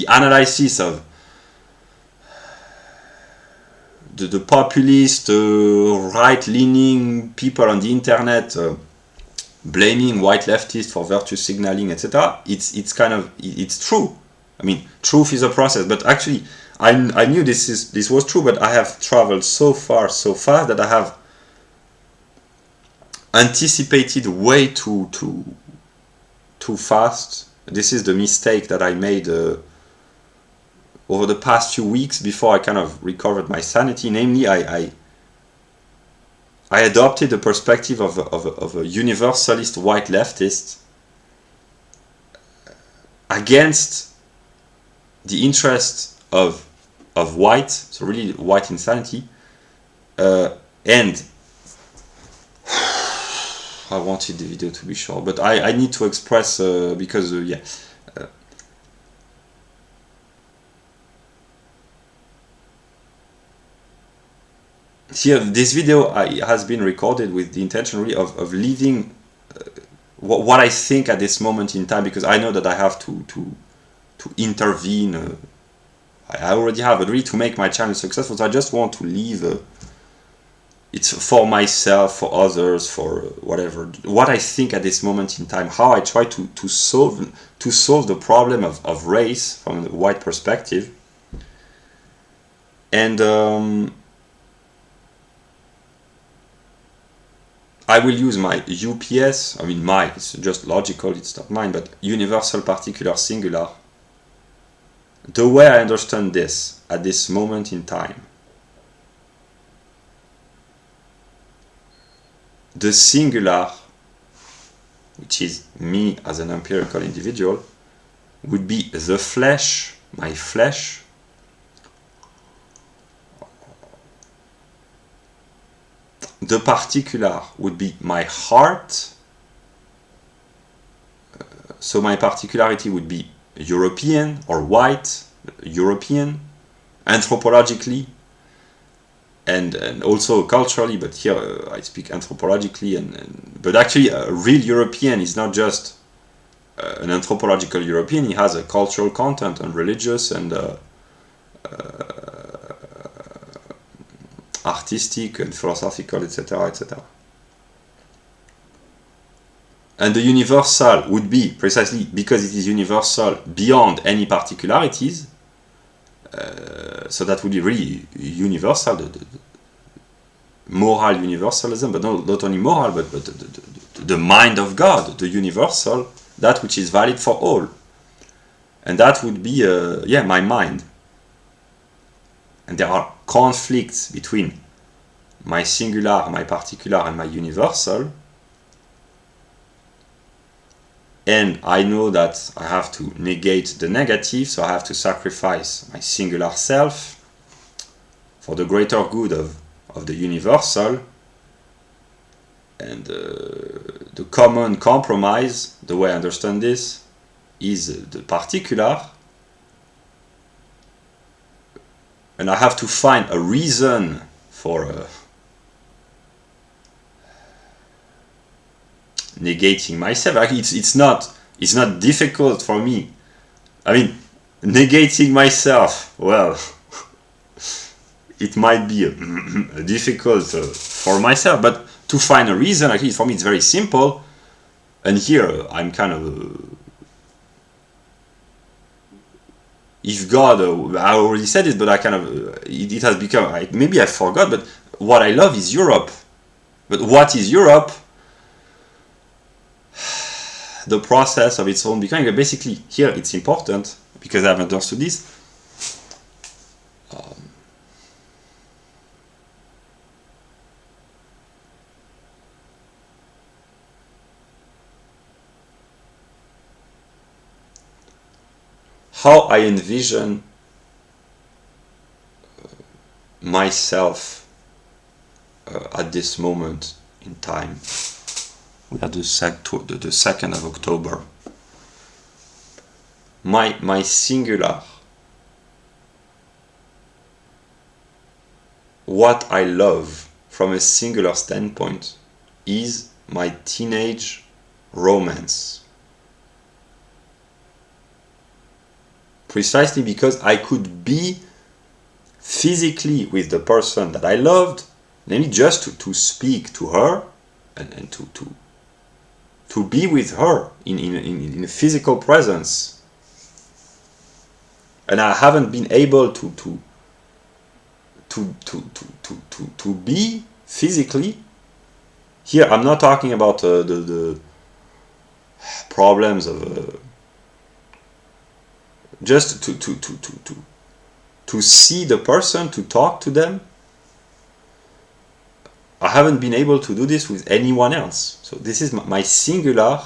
analysis of the populist, right-leaning people on the internet blaming white leftists for virtue signaling, etc. It's true. I mean, truth is a process, but actually, I knew this was true, but I have traveled so far, so fast that I have anticipated way too fast. This is the mistake that I made over the past few weeks before I kind of recovered my sanity. Namely, I adopted the perspective of a universalist white leftist against the interest of white, so really white insanity, and I wanted the video to be short, but I need to express because here this video has been recorded with the intention really of leaving what I think at this moment in time, because I know that I have to intervene. I already have, but really to make my channel successful. So I just want to leave. It's for myself, for others, for whatever. What I think at this moment in time, how I try to solve the problem of race from the white perspective, and I will use my UPS. I mean, it's just logical. It's not mine, but universal particular singular. The way I understand this at this moment in time, the singular, which is me as an empirical individual, would be the flesh, my flesh, the particular would be my heart, so my particularity would be European or white, European, anthropologically, and also culturally, but here I speak anthropologically, but actually a real European is not just an anthropological European. He has a cultural content and religious and artistic and philosophical, etc., etc. And the universal would be, precisely because it is universal beyond any particularities, so that would be really universal, the moral universalism, but not only moral, but the mind of God, the universal, that which is valid for all. And that would be, my mind. And there are conflicts between my singular, my particular, and my universal. And I know that I have to negate the negative, so I have to sacrifice my singular self for the greater good of the universal. And the common compromise, the way I understand this, is the particular. And I have to find a reason for negating myself. Like it's not difficult for me. I mean, negating myself, well, it might be difficult for myself, but to find a reason, at least for me, it's very simple. And here I'm kind of if God, I already said it, but I kind of, it has become, maybe I forgot, but what I love is Europe. But what is Europe? The process of its own becoming. Basically, here it's important, because I've understood this. How I envision myself at this moment in time. We are the 2nd of October. My singular, what I love from a singular standpoint is my teenage romance. Precisely because I could be physically with the person that I loved, namely just to speak to her and to be with her in a physical presence. And I haven't been able to be physically. Here I'm not talking about the problems of just to see the person, to talk to them. I haven't been able to do this with anyone else. So this is my singular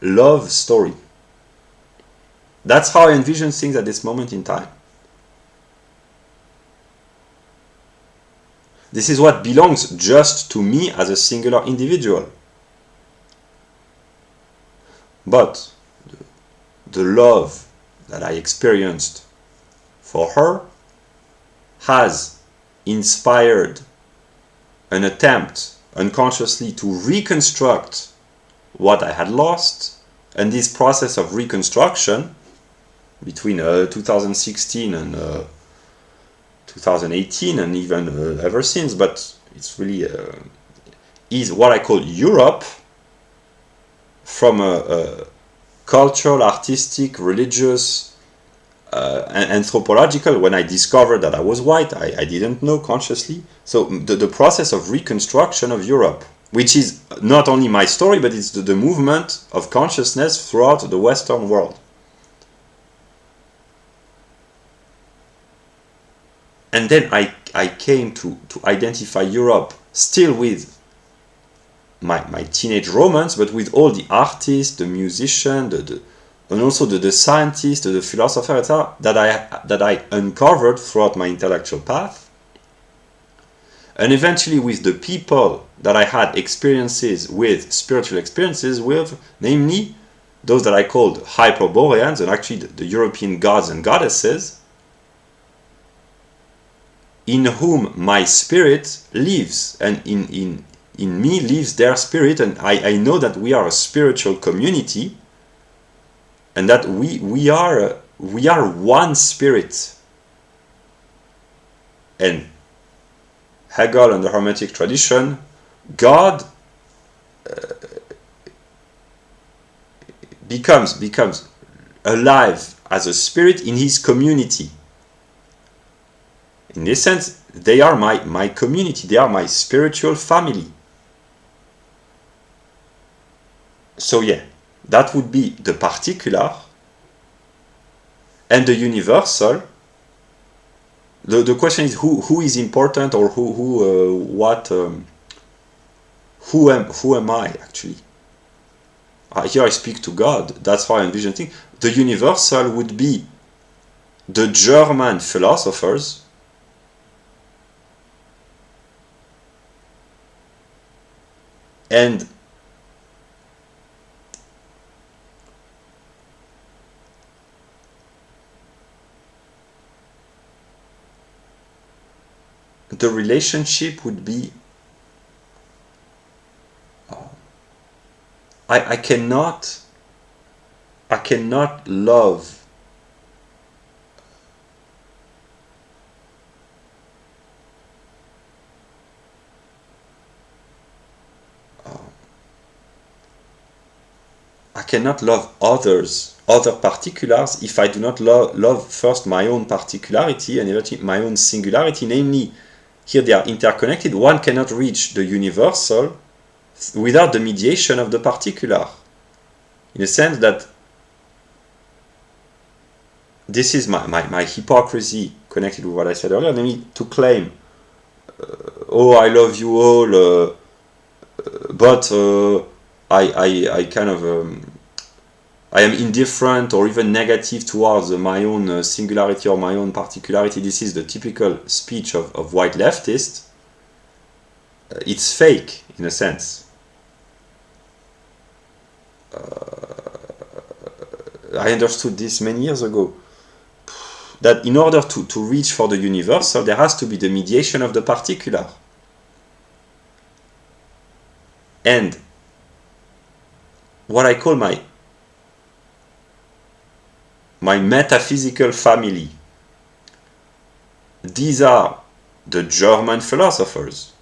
love story. That's how I envision things at this moment in time. This is what belongs just to me as a singular individual. But the love that I experienced for her has inspired an attempt unconsciously to reconstruct what I had lost, and this process of reconstruction between 2016 and 2018 and even ever since, but it's really is what I call Europe, from a cultural, artistic, religious, and anthropological. When I discovered that I was white, I didn't know consciously. So the process of reconstruction of Europe, which is not only my story, but it's the movement of consciousness throughout the Western world. And then I came to identify Europe still with my teenage romance, but with all the artists, the musician, and also the scientist, the philosopher, etc., that I uncovered throughout my intellectual path. And eventually with the people that I had experiences with, spiritual experiences with, namely those that I called Hyperboreans, and actually the European gods and goddesses, in whom my spirit lives, and in me lives their spirit, and I know that we are a spiritual community, and that we are one spirit. And Hegel and the Hermetic tradition, God becomes alive as a spirit in his community. In this sense, they are my community, they are my spiritual family. So yeah, that would be the particular, and the universal. The question is who is important, or who am I actually? Here I speak to God. That's how I envision things. The universal would be the German philosophers, and the relationship would be I cannot love I cannot love others other particulars if I do not love first my own particularity and eventually my own singularity, namely, here they are interconnected. One cannot reach the universal without the mediation of the particular. In a sense that this is my hypocrisy connected with what I said earlier, namely to claim, oh, I love you all, but I kind of I am indifferent or even negative towards my own singularity or my own particularity. This is the typical speech of white leftists. It's fake, in a sense. I understood this many years ago, that in order to reach for the universal, there has to be the mediation of the particular. And what I call my metaphysical family, these are the German philosophers.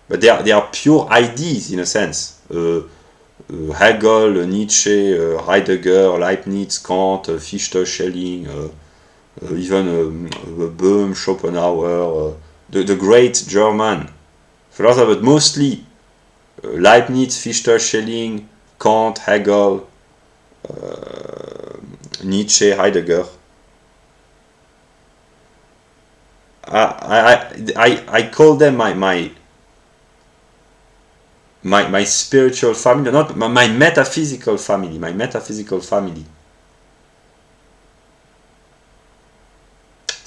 But they are pure ideas, in a sense. Hegel, Nietzsche, Heidegger, Leibniz, Kant, Fichte, Schelling, even Bohm, Schopenhauer, the great German philosophers, but mostly Leibniz, Fichte, Schelling, Kant, Hegel, Nietzsche, Heidegger. I call them my spiritual family, not my metaphysical family,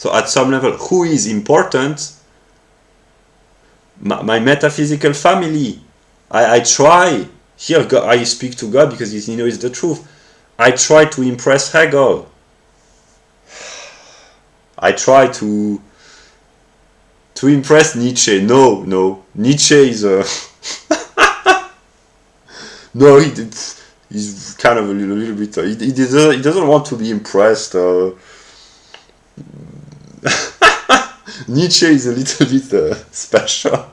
So at some level, who is important? My metaphysical family. I try, here I speak to God because he knows the truth. I try to impress Hegel. I try to impress Nietzsche. No. Nietzsche is a... No, he's kind of a little bit... He doesn't want to be impressed. Nietzsche is a little bit special.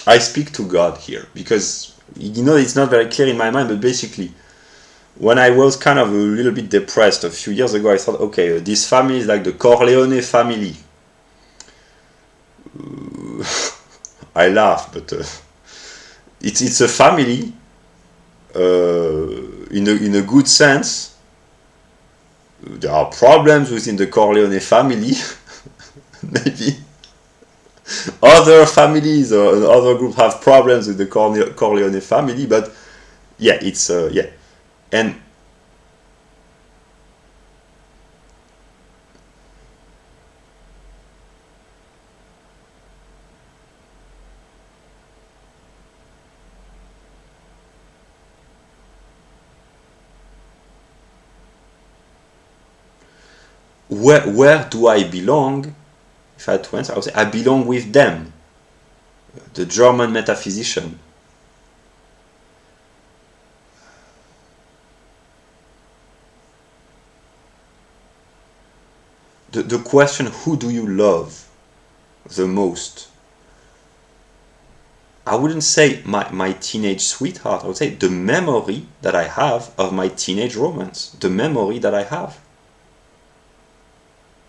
I speak to God here because, it's not very clear in my mind, but basically, when I was kind of a little bit depressed a few years ago, I thought, okay, this family is like the Corleone family. I laugh, but it's a family in a good sense. There are problems within the Corleone family, maybe. Other families or other groups have problems with the Corleone family, but yeah, it's yeah. And where do I belong? If I had to answer, I would say I belong with them, the German metaphysician. The question, who do you love the most? I wouldn't say my teenage sweetheart, I would say the memory that I have of my teenage romance, the memory that I have.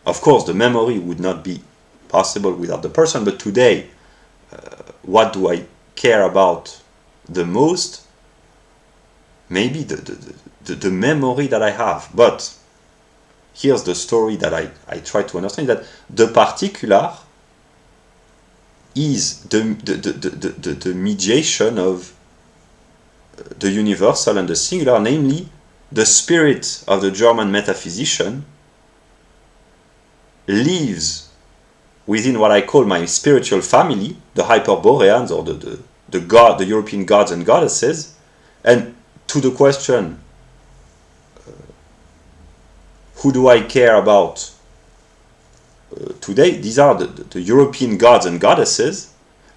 Of course, the memory would not be possible without the person, but today, what do I care about the most? Maybe the memory that I have. But here's the story that I try to understand, that the particular is the mediation of the universal and the singular, namely the spirit of the German metaphysician lives within what I call my spiritual family, the Hyperboreans, or the European gods and goddesses. And to the question, who do I care about today? These are the European gods and goddesses,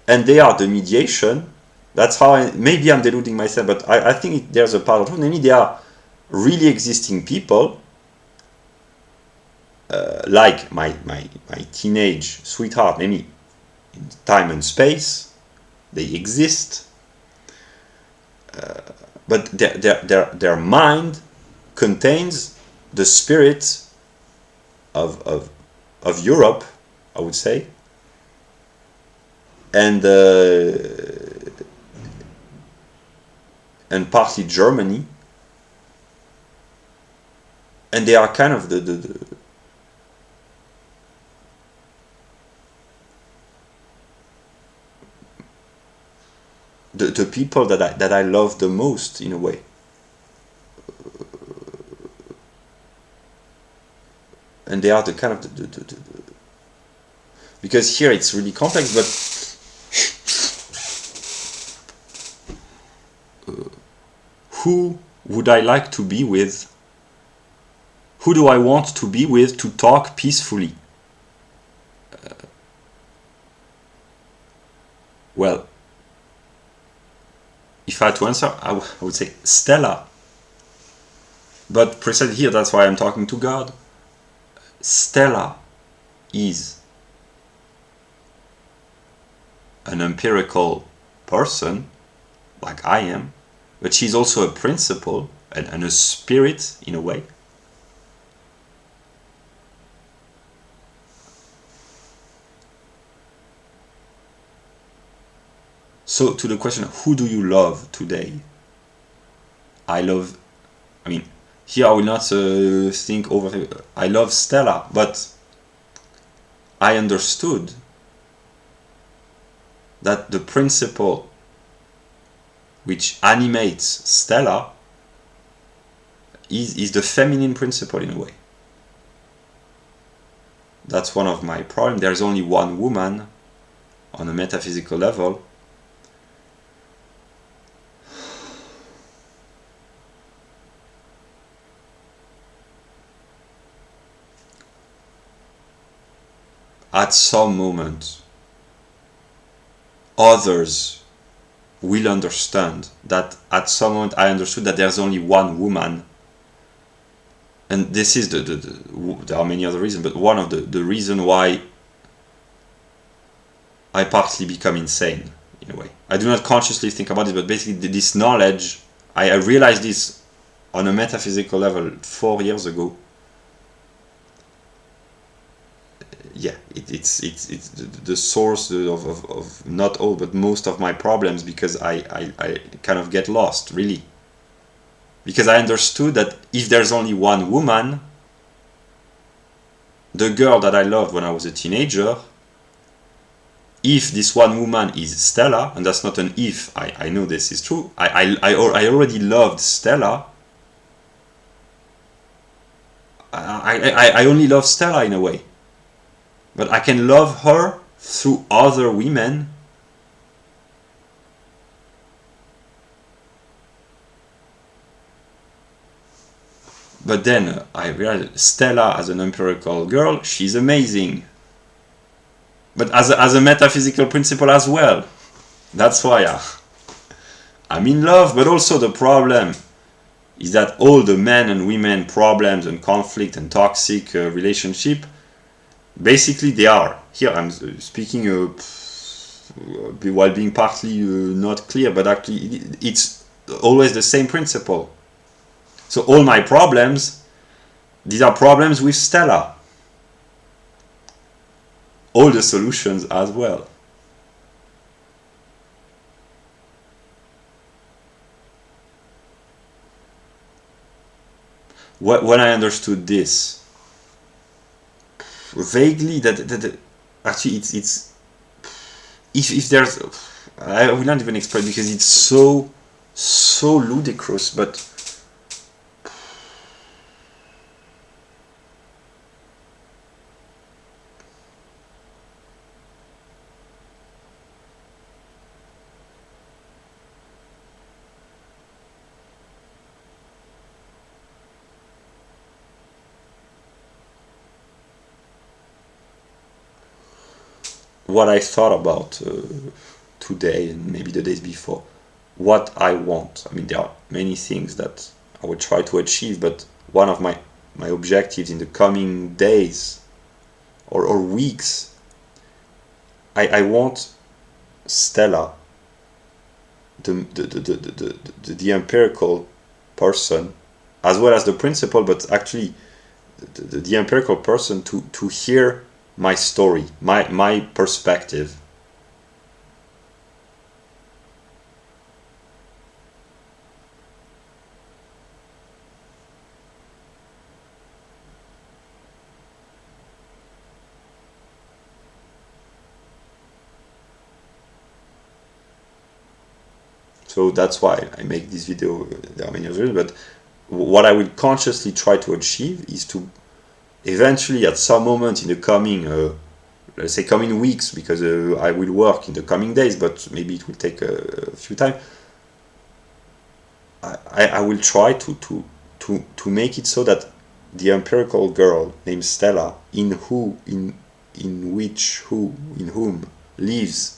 and they are the mediation. That's how maybe I'm deluding myself, but I think there's a part of truth. Namely, they are really existing people like my teenage sweetheart, namely in time and space, they exist, but their mind contains the spirit of Europe, I would say, and partly Germany, and they are kind of the people that I love the most, in a way. And they are the kind of the because here it's really complex, but who would I like to be with? Who do I want to be with to talk peacefully? Well, if I had to answer, I would say Stella. But precisely here, that's why I'm talking to God. Stella is an empirical person, like I am, but she's also a principle and a spirit, in a way. So to the question, who do you love today? I mean, here I will not think over. I love Stella, but I understood that the principle which animates Stella is the feminine principle, in a way. That's one of my problems. There's only one woman on a metaphysical level. At some moment, others will understand that at some moment I understood that there's only one woman. And this is there are many other reasons, but one of the reason why I partly become insane, in a way. I do not consciously think about it, but basically this knowledge, I realized this on a metaphysical level 4 years ago. Yeah, it's the source of not all, but most of my problems, because I kind of get lost, really. Because I understood that if there's only one woman, the girl that I loved when I was a teenager, if this one woman is Stella, and that's not an if, I know this is true, I already loved Stella. I only love Stella, in a way. But I can love her through other women. But then I realized Stella, as an empirical girl, she's amazing. But as a metaphysical principle as well. That's why I'm in love. But also the problem is that all the men and women problems and conflict and toxic relationship, basically they are. Here I'm speaking while being partly not clear, but actually it's always the same principle. So all my problems, these are problems with Stella. All the solutions as well. When I understood this, vaguely, that actually it's if there's, I will not even explain because it's so ludicrous, but what I thought about today and maybe the days before, what I want. I mean, there are many things that I will try to achieve, but one of my objectives in the coming days or weeks. I want Stella, the empirical person, as well as the principal, but actually the empirical person to hear my story, my perspective. So that's why I make this video. There are many others, but what I will consciously try to achieve is to eventually, at some moment in the coming, let's say coming weeks, because I will work in the coming days, but maybe it will take a few time. I will try to make it so that the empirical girl named Stella, in whom lives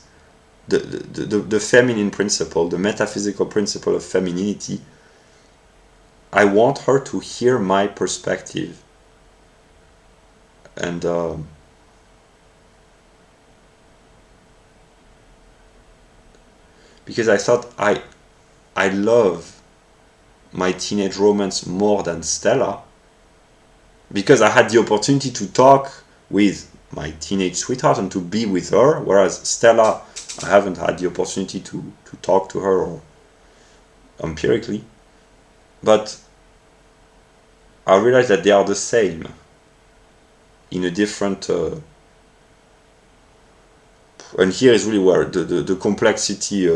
the feminine principle, the metaphysical principle of femininity, I want her to hear my perspective. And because I thought I love my teenage romance more than Stella, because I had the opportunity to talk with my teenage sweetheart and to be with her, whereas Stella, I haven't had the opportunity to talk to her or empirically. But I realized that they are the same in a different and here is really where the complexity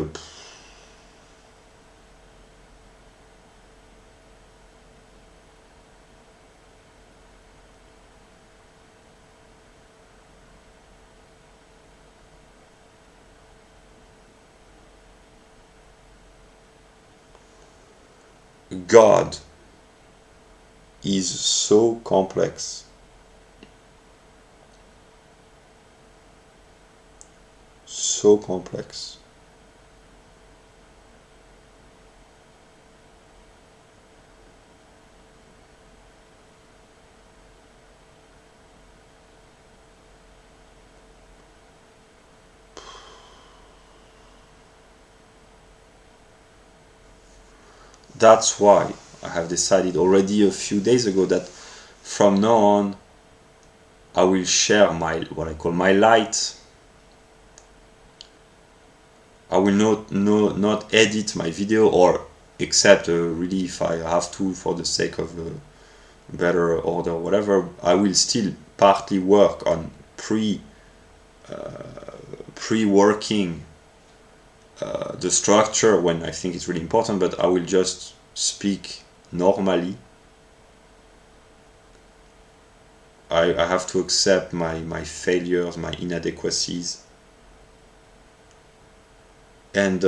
God is so complex, so complex. That's why I have decided already a few days ago that from now on I will share what I call my light. I will not edit my video, or except really if I have to for the sake of better order or whatever. I will still partly work on pre-working the structure when I think it's really important, but I will just speak normally. I have to accept my failures, my inadequacies, and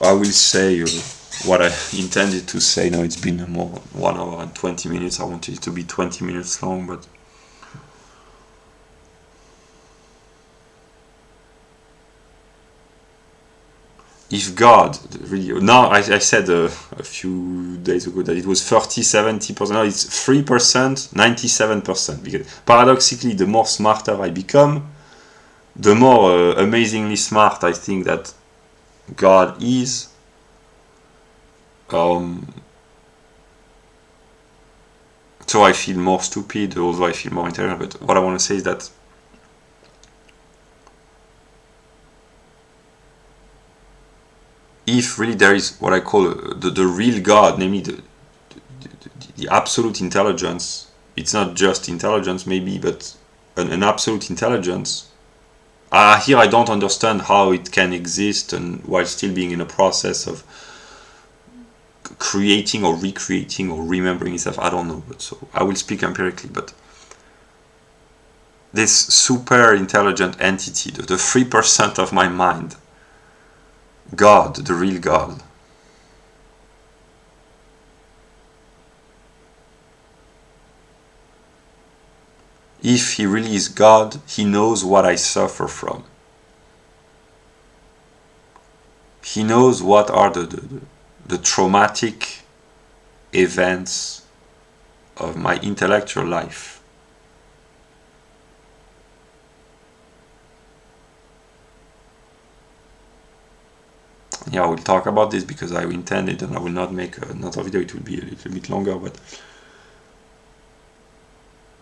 I will say what I intended to say. Now it's been more 1 hour and 20 minutes. I wanted it to be 20 minutes long, but if God really, now I said a few days ago that it was 30-70%, now it's 3%, 97%, because paradoxically the more smarter I become, the more amazingly smart I think that God is. So I feel more stupid, although I feel more intelligent. But what I want to say is that if really there is what I call the real God, namely the absolute intelligence, it's not just intelligence maybe, but an absolute intelligence. Here I don't understand how it can exist and while still being in a process of creating or recreating or remembering itself. I don't know, but so I will speak empirically. But this super intelligent entity, the 3% of my mind, God, the real God, If he really is God, he knows what I suffer from. He knows what are the traumatic events of my intellectual life. Yeah, we'll talk about this because I intended, and I will not make another video, it will be a little bit longer, but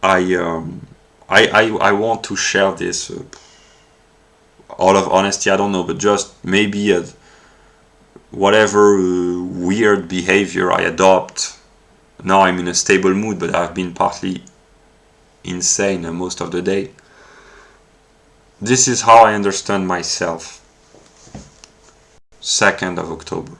I want to share this, all of honesty, I don't know, but just maybe whatever weird behavior I adopt. Now I'm in a stable mood, but I've been partly insane most of the day. This is how I understand myself. 2nd of October.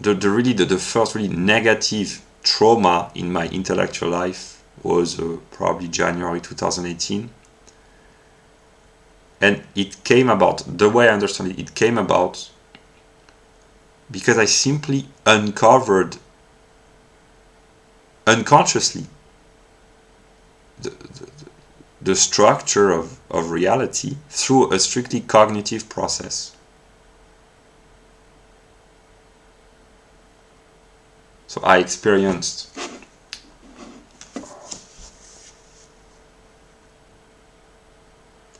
The first really negative trauma in my intellectual life was probably January 2018. And it came about, the way I understand it, it came about because I simply uncovered unconsciously the structure of reality through a strictly cognitive process. So I experienced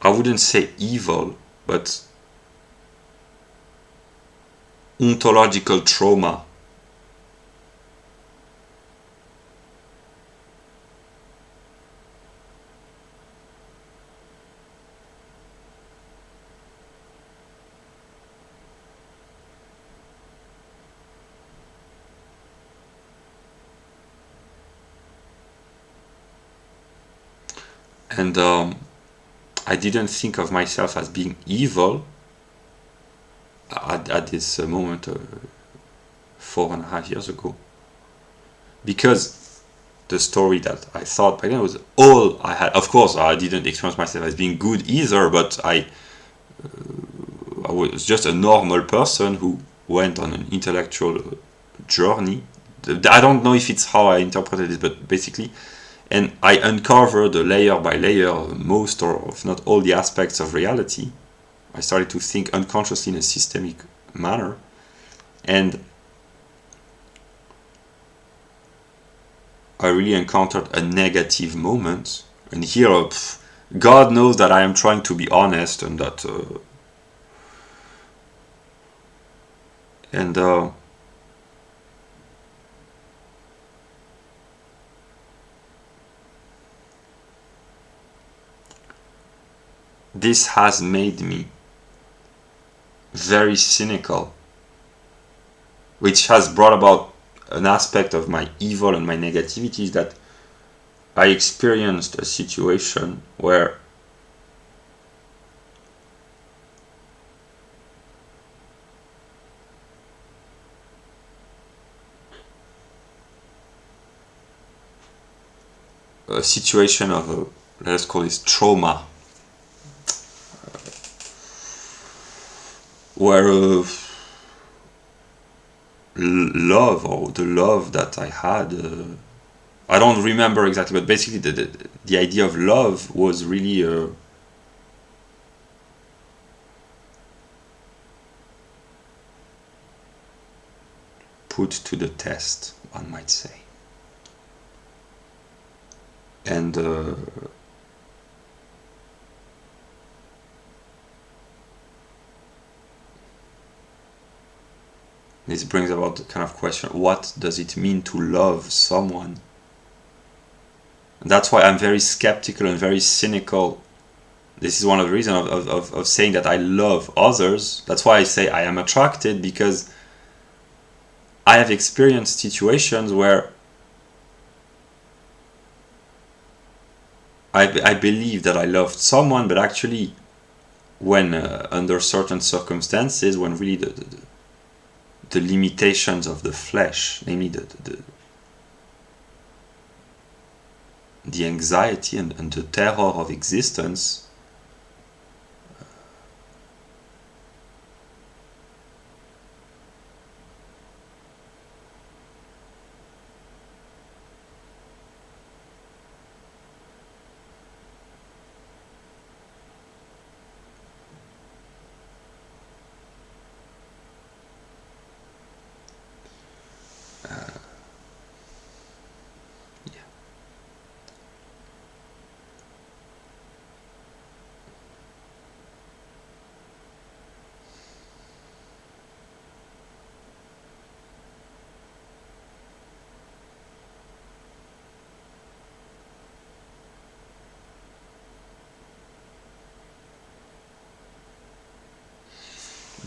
I wouldn't say evil, but ontological trauma. And I didn't think of myself as being evil at this moment 4.5 years ago, because the story that I thought back then was all I had. Of course, I didn't experience myself as being good either, but I was just a normal person who went on an intellectual journey. I don't know if it's how I interpreted it, but basically, and I uncovered layer by layer most, or if not all, the aspects of reality. I started to think unconsciously in a systemic manner, and I really encountered a negative moment. And here, God knows that I am trying to be honest, and that this has made me very cynical, which has brought about an aspect of my evil and my negativity, is that I experienced a situation where a situation of let's call this trauma, where love, or the love that I had, I don't remember exactly, but basically the idea of love was really put to the test, one might say. And this brings about the kind of question, what does it mean to love someone? And that's why I'm very skeptical and very cynical. This is one of the reasons of saying that I love others. That's why I say I am attracted, because I have experienced situations where I believe that I loved someone, but actually when under certain circumstances, when really the limitations of the flesh, namely the anxiety and the terror of existence,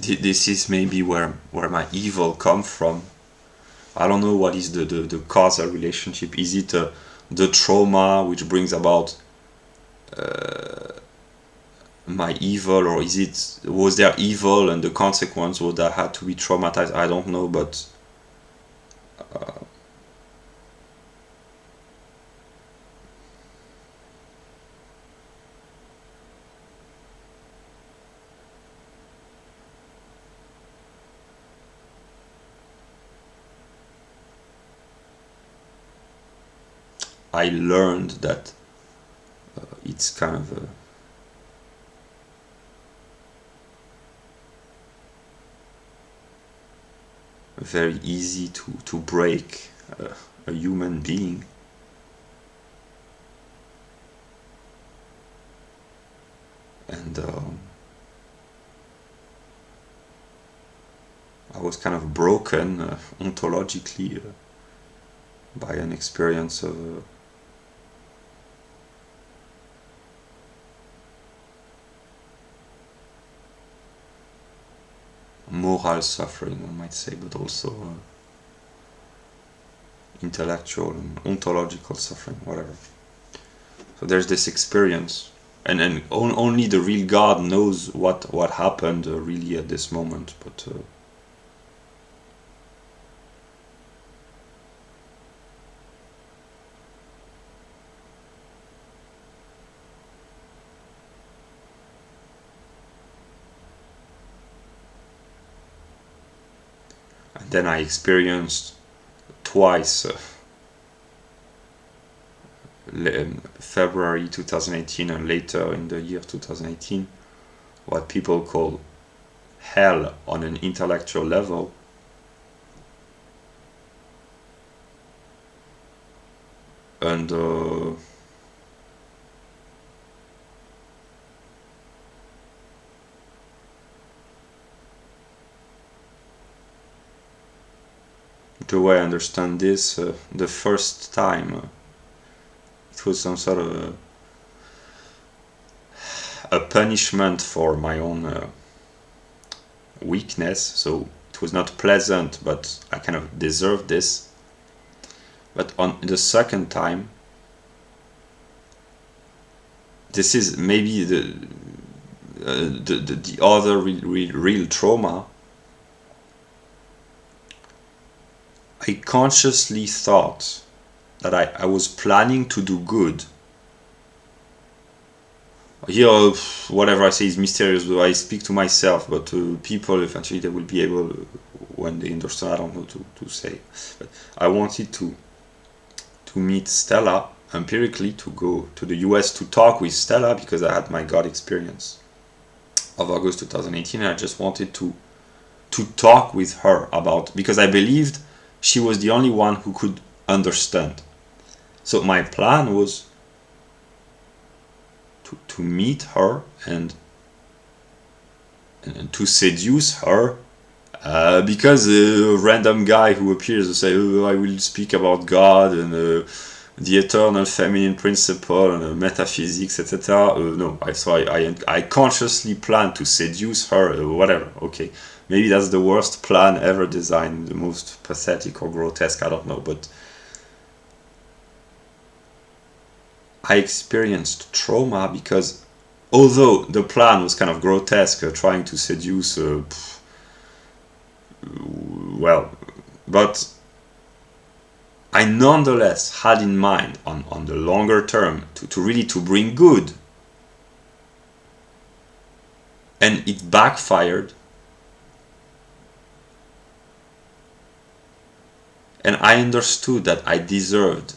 this is maybe where my evil comes from. I don't know what is the causal relationship. Is it the trauma which brings about my evil, or was there evil and the consequence was that I had to be traumatized? I don't know, but I learned that it's kind of very easy to break a human being. And I was kind of broken ontologically by an experience of moral suffering, one might say, but also intellectual and ontological suffering, whatever. So there's this experience, and only the real God knows what happened really at this moment, but and then I experienced twice February 2018 and later in the year 2018 what people call hell on an intellectual level. And the way I understand this, the first time it was some sort of a punishment for my own weakness, so it was not pleasant, but I kind of deserved this. But on the second time, this is maybe the other real trauma. I consciously thought that I was planning to do good. Here, whatever I say is mysterious, but I speak to myself, but people, eventually, they will be able, when they understand, I don't know to say. But I wanted to meet Stella empirically, to go to the US to talk with Stella, because I had my God experience of August 2018, and I just wanted to talk with her about, because I believed she was the only one who could understand. So my plan was to meet her and to seduce her, because a random guy who appears to say, oh, I will speak about God and the eternal feminine principle and metaphysics, etc. No, I consciously planned to seduce her, whatever. Okay, maybe that's the worst plan ever designed, the most pathetic or grotesque, I don't know, but I experienced trauma because although the plan was kind of grotesque, trying to seduce, but I nonetheless had in mind on the longer term to really to bring good, and it backfired, and I understood that I deserved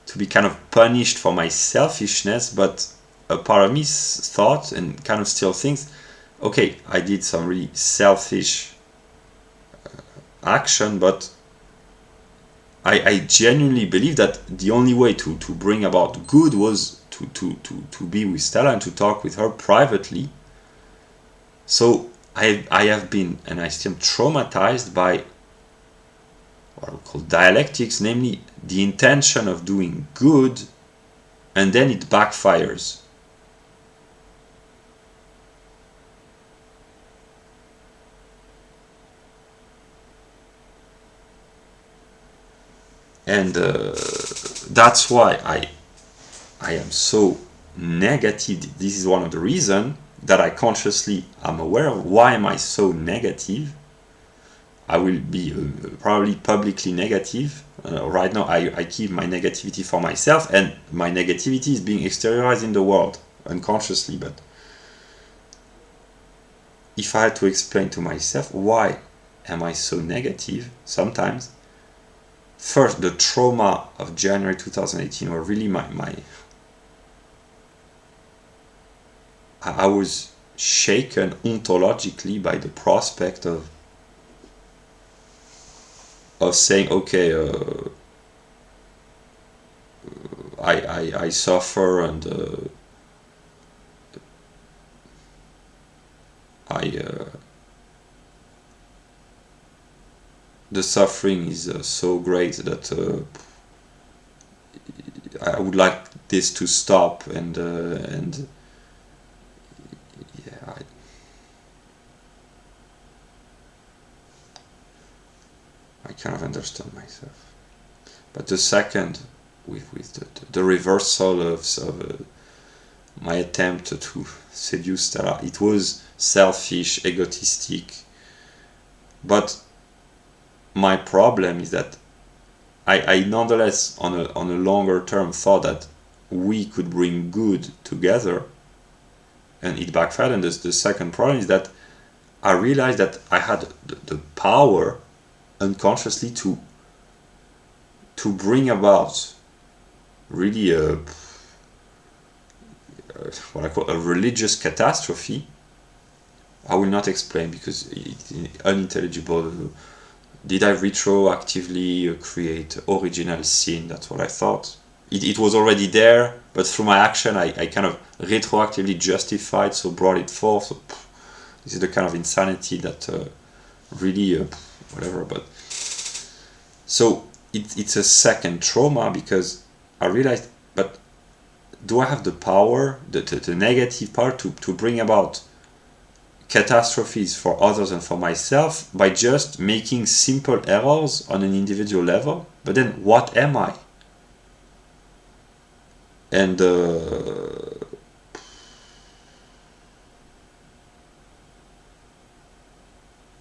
to be kind of punished for my selfishness, but a part of me thought and kind of still thinks, okay, I did some really selfish action, but I genuinely believe that the only way to bring about good was to be with Stella and to talk with her privately. So I have been, and I still am traumatized by what we call dialectics, namely the intention of doing good, and then it backfires. And that's why I am so negative. This is one of the reasons that I consciously am aware of. Why am I so negative? I will be probably publicly negative. Right now I keep my negativity for myself, and my negativity is being exteriorized in the world unconsciously. But if I had to explain to myself why am I so negative sometimes, first, the trauma of January 2018 were really I was shaken ontologically by the prospect of saying, okay, I suffer, and the suffering is so great that I would like this to stop, and yeah, I kind of understand myself. But the second, with the reversal of my attempt to seduce Stella, it was selfish, egotistic. But my problem is that I nonetheless, on a longer term, thought that we could bring good together, and it backfired. And the second problem is that I realized that I had the power unconsciously to bring about really what I call a religious catastrophe. I will not explain because it's unintelligible. Did I retroactively create original sin? That's what I thought. It was already there, but through my action I kind of retroactively justified, so brought it forth. So, this is the kind of insanity that really whatever. But so it's a second trauma, because I realized, but do I have the power, the negative power to bring about catastrophes for others and for myself by just making simple errors on an individual level? But then what am I? And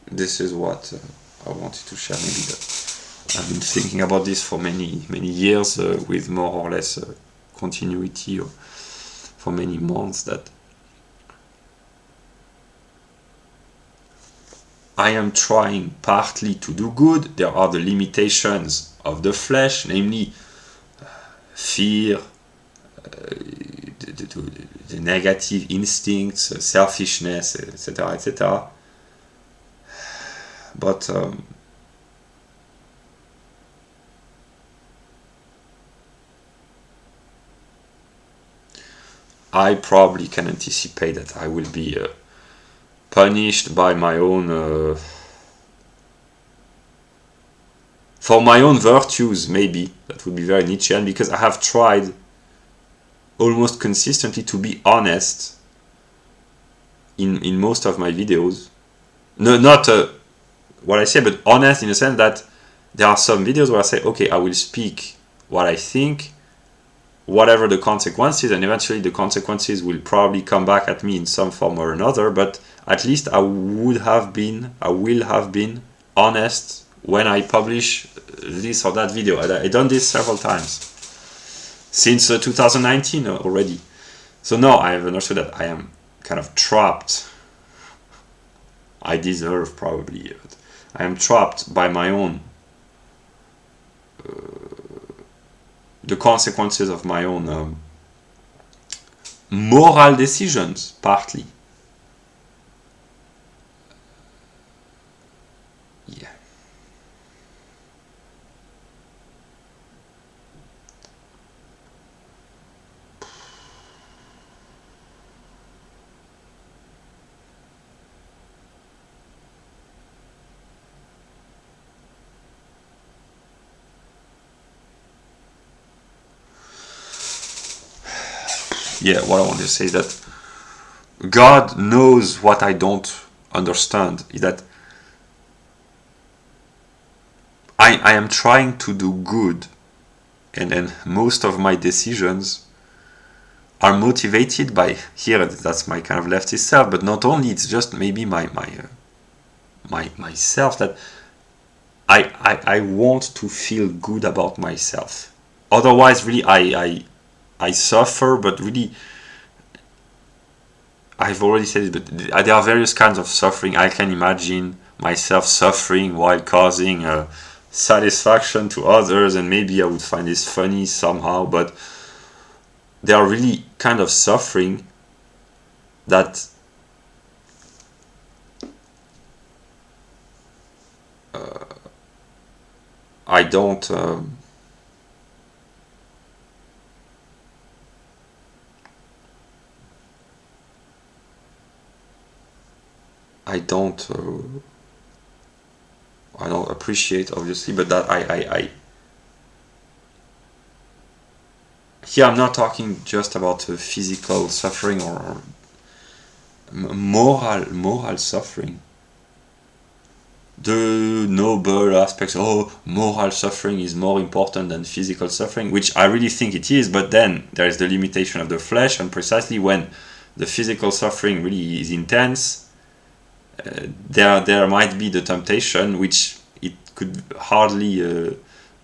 this is what I wanted to share. Maybe that I've been thinking about this for many years, with more or less continuity, or for many months, that I am trying partly to do good. There are the limitations of the flesh, namely fear, the negative instincts, selfishness, etc., etc. But I probably can anticipate that I will be punished by my own for my own virtues. Maybe that would be very Nietzschean, because I have tried almost consistently to be honest in most of my videos. No, not what I say, but honest in the sense that there are some videos where I say, okay, I will speak what I think, whatever the consequences, and eventually the consequences will probably come back at me in some form or another, but at least I will have been honest when I publish this or that video. I've done this several times since 2019 already. So now I have understood that I am kind of trapped. I deserve probably, but I am trapped by my own the consequences of my own moral decisions, partly. Yeah. Yeah, what I want to say is that God knows what I don't understand, is that I am trying to do good and most of my decisions are motivated by, here that's my kind of leftist self, but not only, it's just maybe myself, that I want to feel good about myself. Otherwise, really, I suffer, but really, I've already said it, but there are various kinds of suffering. I can imagine myself suffering while causing satisfaction to others, and maybe I would find this funny somehow, but there are really kind of suffering that I don't I don't appreciate, obviously, but that I here I'm not talking just about physical suffering or moral suffering. The noble aspects, moral suffering is more important than physical suffering, which I really think it is, but then there is the limitation of the flesh, and precisely when the physical suffering really is intense, there might be the temptation, which it could hardly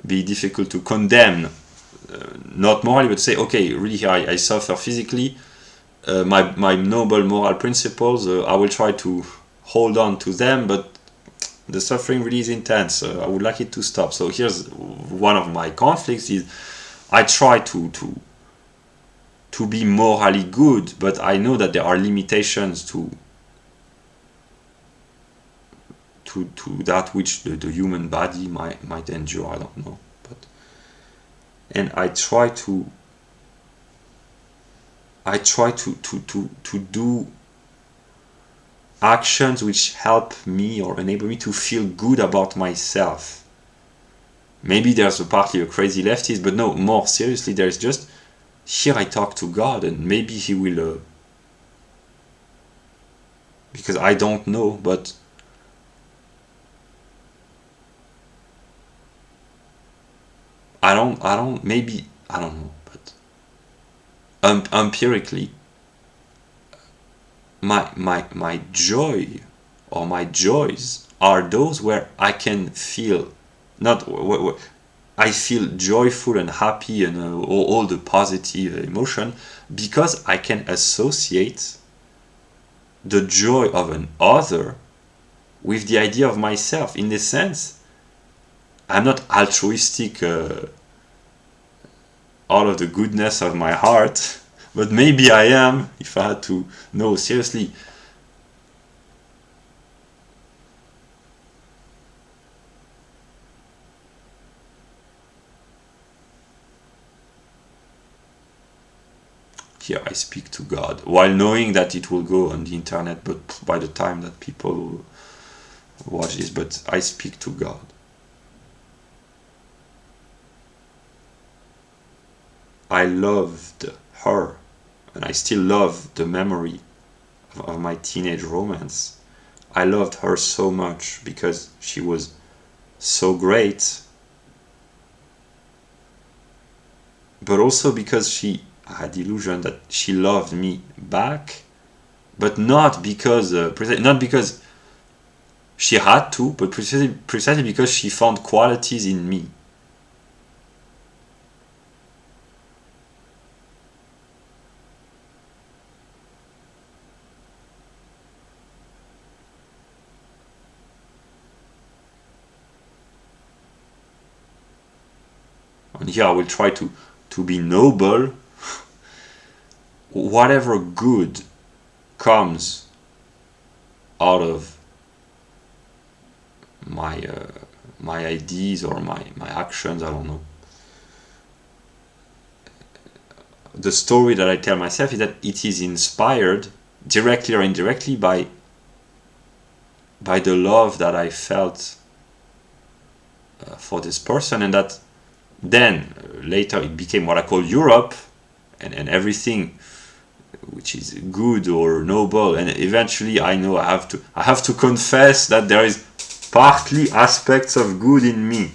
be difficult to condemn, not morally, but say, okay, really here I suffer physically, my noble moral principles, I will try to hold on to them, but the suffering really is intense, I would like it to stop. So here's one of my conflicts, is I try to be morally good, but I know that there are limitations to that which the human body might endure. I don't know, and I try to do actions which help me or enable me to feel good about myself. Maybe there's partly a crazy leftist, but no, more seriously, there's just, here I talk to God, and maybe He will, because I don't know, but I don't, maybe, I don't know, but empirically, my joy or my joys are those where I can feel, not I feel joyful and happy and all the positive emotion, because I can associate the joy of an other with the idea of myself. In this sense, I'm not altruistic out of the goodness of my heart, but maybe I am, if I had to know seriously. Here I speak to God, while knowing that it will go on the internet, but by the time that people watch this, but I speak to God. I loved her, and I still love the memory of my teenage romance. I loved her so much because she was so great, but also because she had the illusion that she loved me back, but not because she had to, but precisely because she found qualities in me. And here I will try to be noble. Whatever good comes out of my ideas or my actions, I don't know. The story that I tell myself is that it is inspired, directly or indirectly, by the love that I felt for this person, and that then later it became what I call Europe, and everything which is good or noble, and eventually I know I have to confess that there is partly aspects of good in me,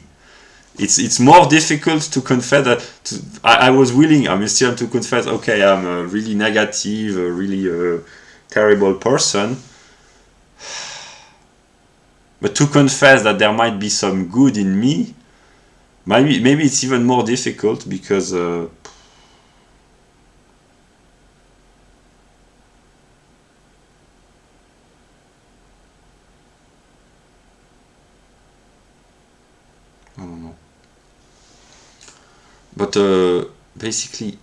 It's more difficult to confess that I was willing, I'm still to confess, okay, I'm a really negative, a really terrible person. But to confess that there might be some good in me, maybe it's even more difficult because I don't know. But basically,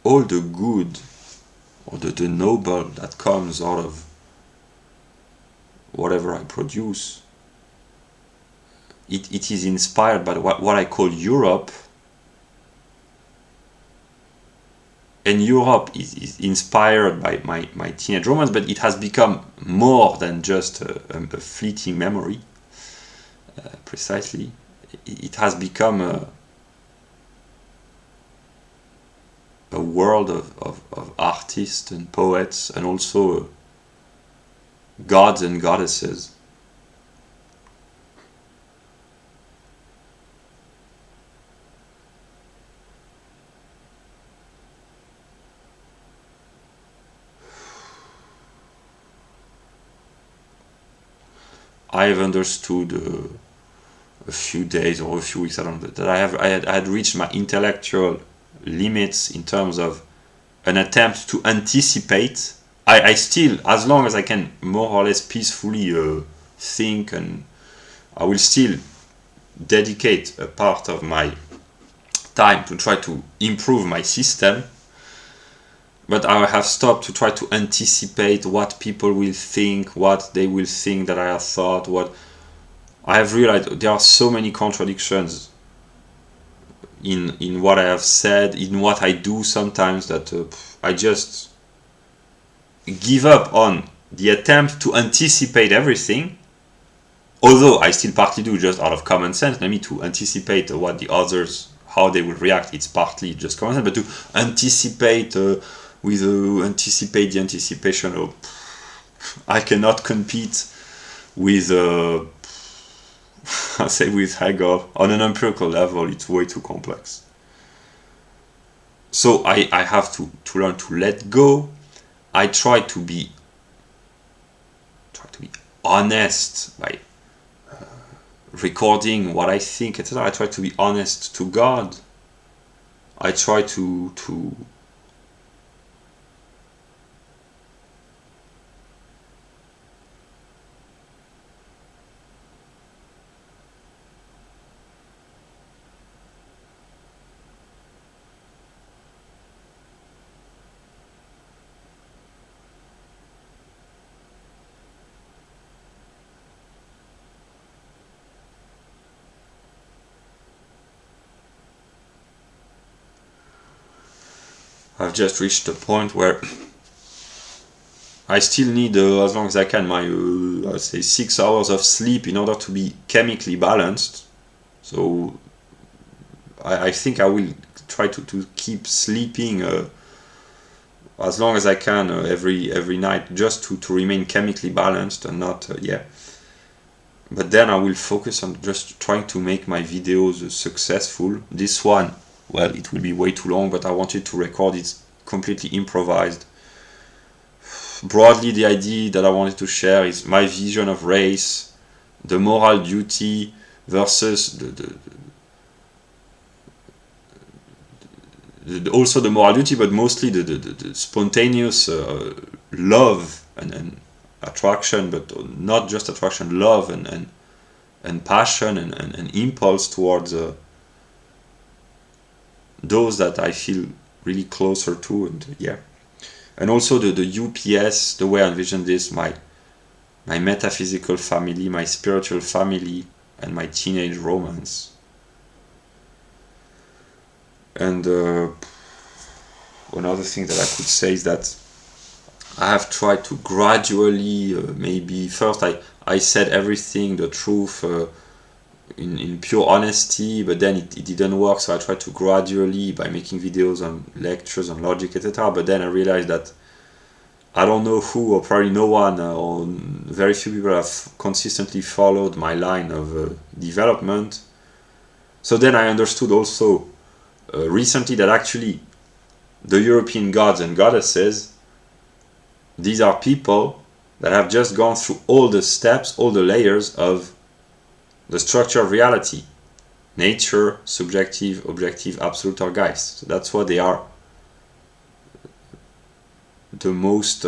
all the good or the noble that comes out of whatever I produce, it is inspired by what I call Europe. And Europe is inspired by my teenage romance, but it has become more than just a fleeting memory. Precisely. It has become a world of artists and poets, and also gods and goddesses. I have understood a few days or a few weeks, I don't know, that I had reached my intellectual limits in terms of an attempt to anticipate. I still, as long as I can more or less peacefully think, and I will still dedicate a part of my time to try to improve my system, but I have stopped to try to anticipate what people will think, what they will think that I have thought, what I have realized. There are so many contradictions in what I have said, in what I do sometimes, that I just give up on the attempt to anticipate everything, although I still partly do just out of common sense. I mean, to anticipate what the others, how they will react, it's partly just common sense, but to anticipate anticipate the anticipation of, I cannot compete with I say with Hegel on an empirical level. It's way too complex. So I have to learn to let go. I try to be honest by recording what I think, etc. I try to be honest to God. I try to I've just reached a point where I still need, as long as I can, my I say 6 hours of sleep in order to be chemically balanced. So I think I will try to keep sleeping as long as I can every night, just to remain chemically balanced and not But then I will focus on just trying to make my videos successful. This one, well, it will be way too long, but I wanted to record it completely improvised. Broadly, the idea that I wanted to share is my vision of race, the moral duty versus also the moral duty, but mostly the spontaneous love and attraction, but not just attraction, love and passion and impulse towards those that I feel really closer to, and also the UPS, the way I envision this, my metaphysical family, my spiritual family, and my teenage romance. And another thing that I could say is that I have tried to gradually, maybe first I said everything, the truth, in pure honesty, but then it didn't work, so I tried to gradually, by making videos on lectures on logic, etc. But then I realized that I don't know who, or probably no one, or very few people have consistently followed my line of development. So then I understood also recently that actually the European gods and goddesses, these are people that have just gone through all the steps, all the layers of the structure of reality. Nature, subjective, objective, absolute, or Geist. So that's why they are the most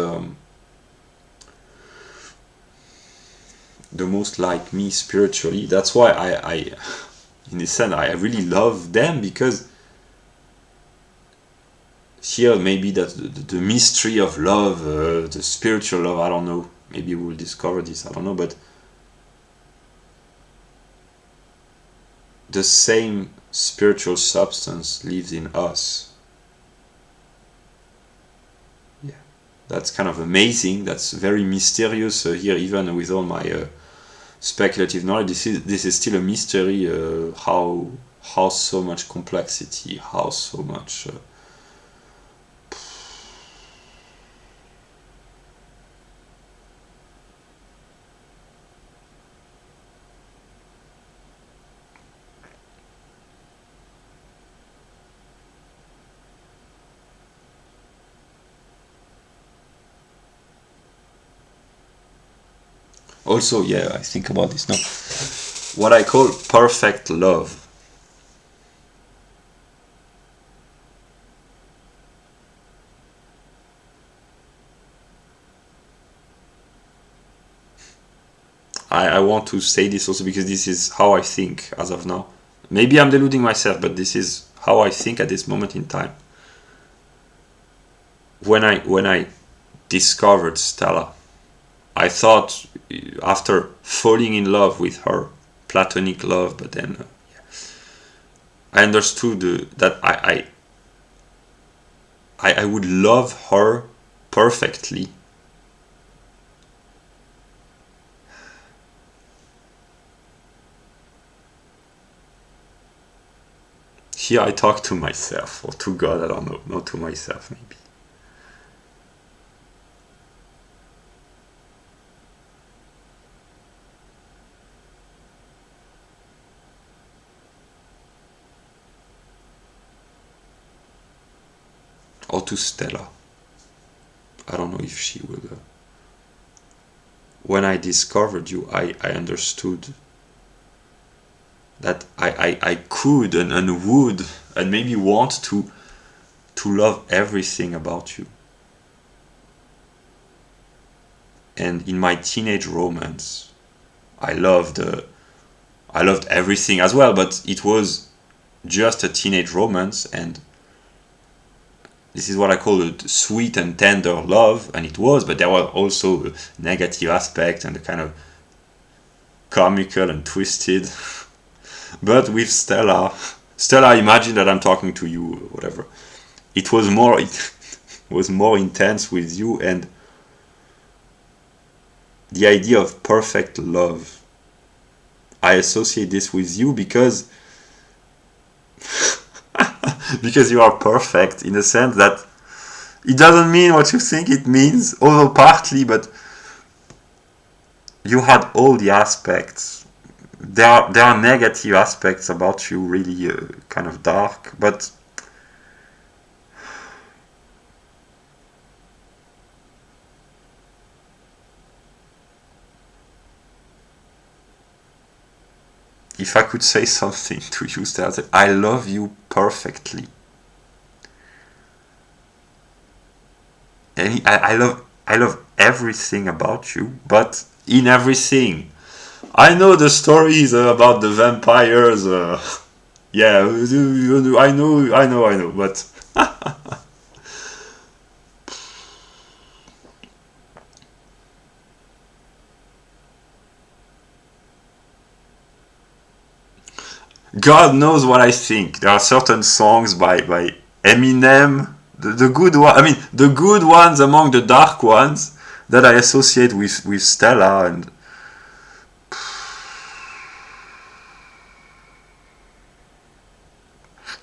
like me spiritually. That's why I in a sense, I really love them, because here maybe that the mystery of love, the spiritual love, I don't know, maybe we'll discover this, I don't know, but the same spiritual substance lives in us. Yeah, that's kind of amazing. That's very mysterious here, even with all my speculative knowledge. This is still a mystery. How so much complexity, how so much. Also, yeah, I think about this now. What I call perfect love. I want to say this also because this is how I think as of now. Maybe I'm deluding myself, but this is how I think at this moment in time. When I discovered Stella, I thought, after falling in love with her, platonic love, but then I understood that I would love her perfectly. Here I talk to myself, or to God, I don't know, not to myself maybe. Or to Stella. I don't know if she will. When I discovered you, I understood that I could and would and maybe want to love everything about you. And in my teenage romance, I loved everything as well, but it was just a teenage romance, and this is what I call a sweet and tender love, and it was, but there were also negative aspects and the kind of comical and twisted. But with Stella, imagine that I'm talking to you, or whatever. It was more intense with you, and the idea of perfect love, I associate this with you because because you are perfect, in the sense that it doesn't mean what you think it means, although partly, but you had all the aspects. There are negative aspects about you, really kind of dark, but if I could say something to you, that I love you perfectly. And I love everything about you, but in everything. I know the stories about the vampires. Yeah, I know, but God knows what I think. There are certain songs by Eminem, the good one. I mean, the good ones among the dark ones that I associate with Stella,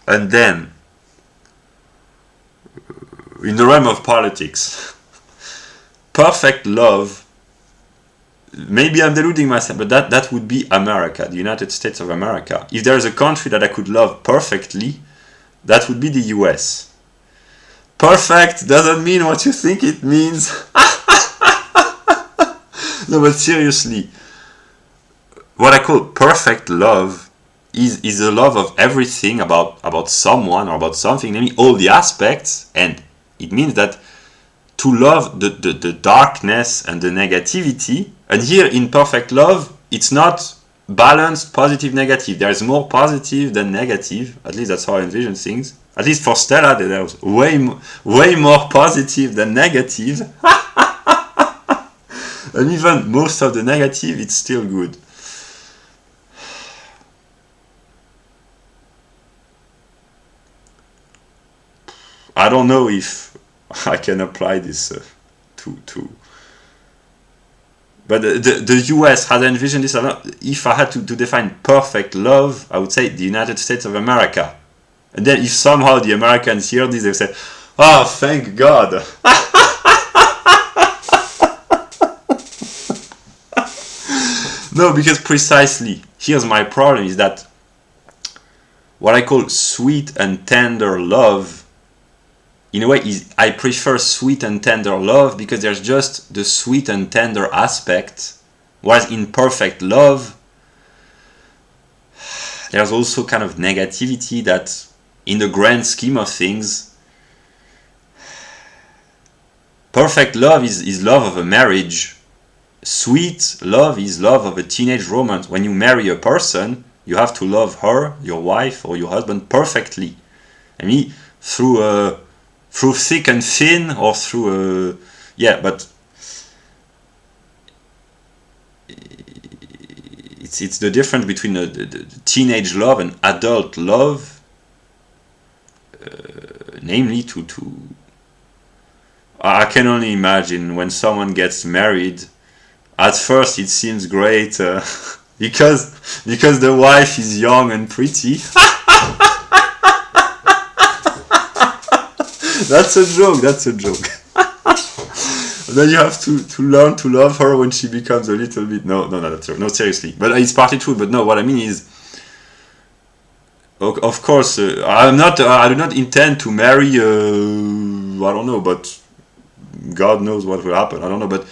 and then in the realm of politics, perfect love maybe I'm deluding myself, but that would be America, the United States of America. If there's a country that I could love perfectly, that would be the US. Perfect doesn't mean what you think it means. No, but seriously, what I call perfect love is the love of everything about someone or about something, namely all the aspects, and it means that to love the darkness and the negativity, and here in perfect love, it's not balanced positive negative. There is more positive than negative, at least that's how I envision things. At least for Stella, there was way more positive than negative. And even most of the negative, it's still good. I don't know if I can apply this to but the US has envisioned this. If I had to define perfect love, I would say the United States of America. And then if somehow the Americans hear this, they say, "Oh, thank God." No, because precisely, here's my problem, is that what I call sweet and tender love, in a way, I prefer sweet and tender love because there's just the sweet and tender aspect, whereas in perfect love, there's also kind of negativity that, in the grand scheme of things, perfect love is love of a marriage. Sweet love is love of a teenage romance. When you marry a person, you have to love her, your wife, or your husband perfectly. I mean, through thick and thin, or through but it's the difference between the teenage love and adult love, namely to I can only imagine when someone gets married. At first it seems great because the wife is young and pretty. That's a joke. Then you have to learn to love her when she becomes a little bit... No, that's true. No, seriously. But it's partly true. But no, what I mean is, of course, I do not intend to marry, I don't know, but God knows what will happen. I don't know, but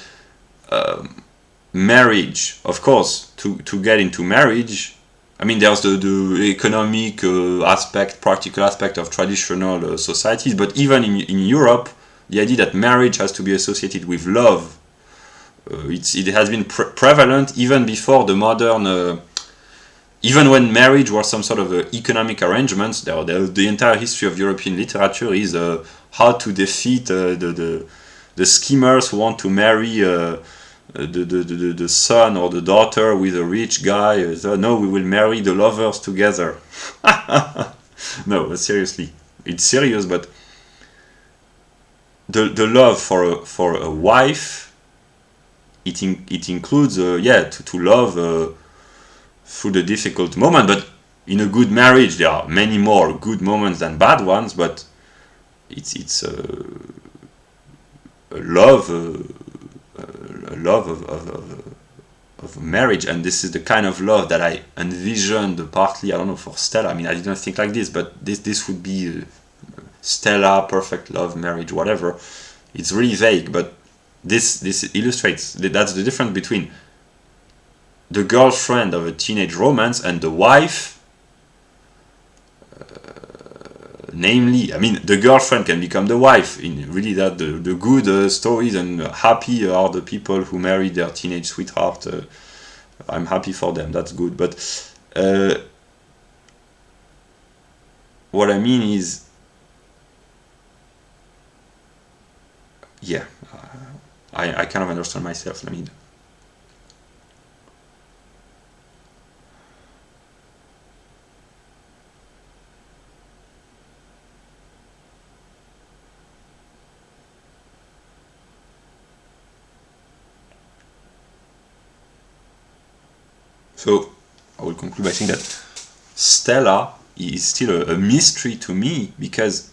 marriage, of course, to get into marriage, I mean, there's the economic aspect, practical aspect of traditional societies, but even in Europe, the idea that marriage has to be associated with love, it has been prevalent even before the modern, even when marriage was some sort of economic arrangements. The entire history of European literature is how to defeat the schemers who want to marry the son or the daughter with a rich guy. So, no, we will marry the lovers together. No, but seriously, it's serious. But the love for a wife, it includes to love through the difficult moment. But in a good marriage, there are many more good moments than bad ones. But it's a love. A love of marriage, and this is the kind of love that I envisioned partly, I don't know, for Stella. I mean, I didn't think like this, but this would be Stella, perfect love, marriage, whatever. It's really vague, but this illustrates that's the difference between the girlfriend of a teenage romance and the wife. Namely, I mean, the girlfriend can become the wife. In really, that the good stories, and happy are the people who marry their teenage sweetheart. I'm happy for them. That's good. But what I mean is, I kind of understand myself. I mean. So I will conclude by saying that Stella is still a mystery to me, because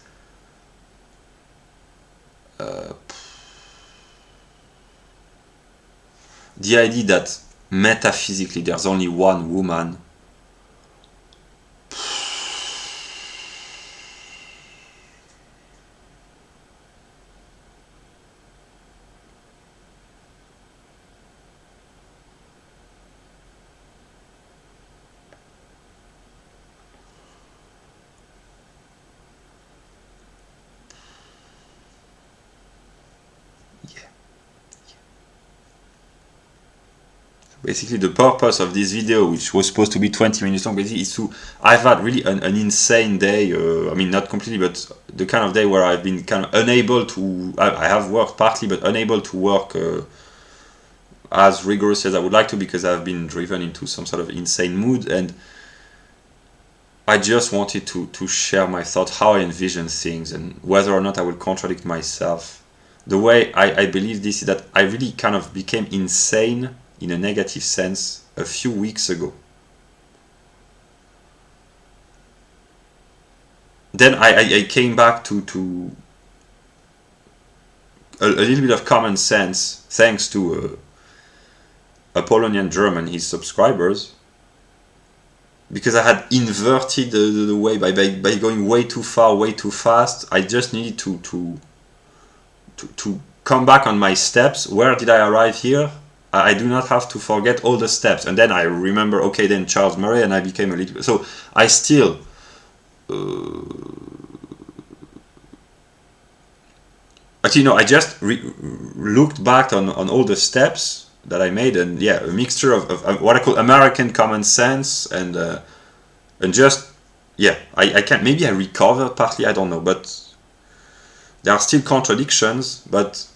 the idea that metaphysically there's only one woman, basically the purpose of this video, which was supposed to be 20 minutes long, basically is to, I've had really an insane day, I mean not completely, but the kind of day where I've been kind of unable to, I have worked partly, but unable to work as rigorous as I would like to, because I've been driven into some sort of insane mood, and I just wanted to share my thoughts, how I envision things, and whether or not I will contradict myself. The way I believe this is that I really kind of became insane in a negative sense a few weeks ago. Then I came back to a little bit of common sense, thanks to Apollonian German, his subscribers, because I had inverted the way by going way too far, way too fast. I just needed to come back on my steps. Where did I arrive here? I do not have to forget all the steps. And then I remember, okay, then Charles Murray, and I became a little bit... So I still... Actually, no, I just looked back on all the steps that I made, and yeah, a mixture of what I call American common sense and just, yeah, I can't... Maybe I recovered partly, I don't know, but there are still contradictions, but...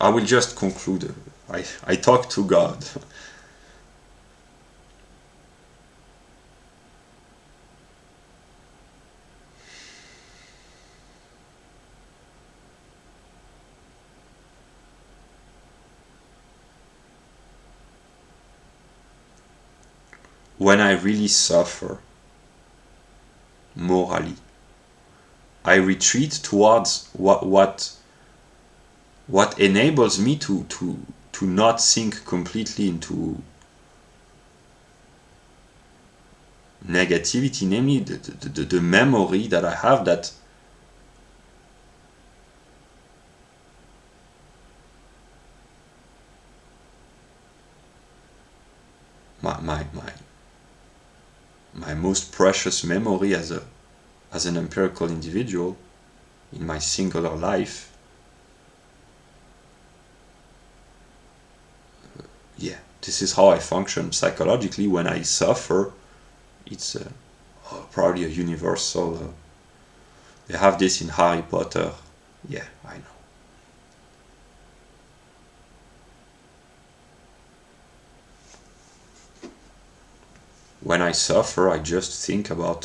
I will just conclude. I talk to God. When I really suffer morally, I retreat towards what enables me to not sink completely into negativity, namely the memory that I have that my most precious memory as an empirical individual in my singular life. Yeah, this is how I function psychologically. When I suffer, it's probably a universal. They have this in Harry Potter. Yeah, I know. When I suffer, I just think about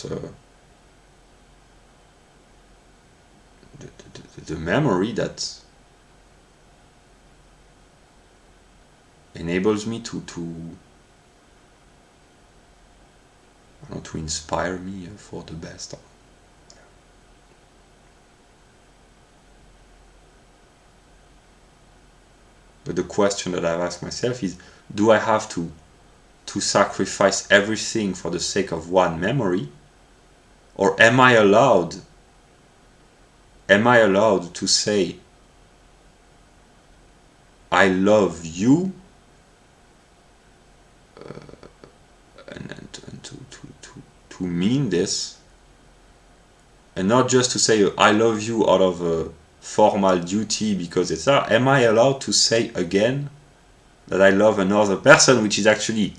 the memory that enables me to inspire me for the best. But the question that I've asked myself is, do I have to sacrifice everything for the sake of one memory? Or am I allowed to say, I love you, and to mean this, and not just to say I love you out of a formal duty because it's that. Am I allowed to say again that I love another person, which is actually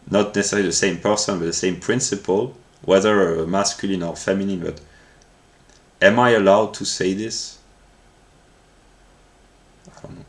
not necessarily the same person, but the same principle, whether masculine or feminine? But am I allowed to say this? I don't know.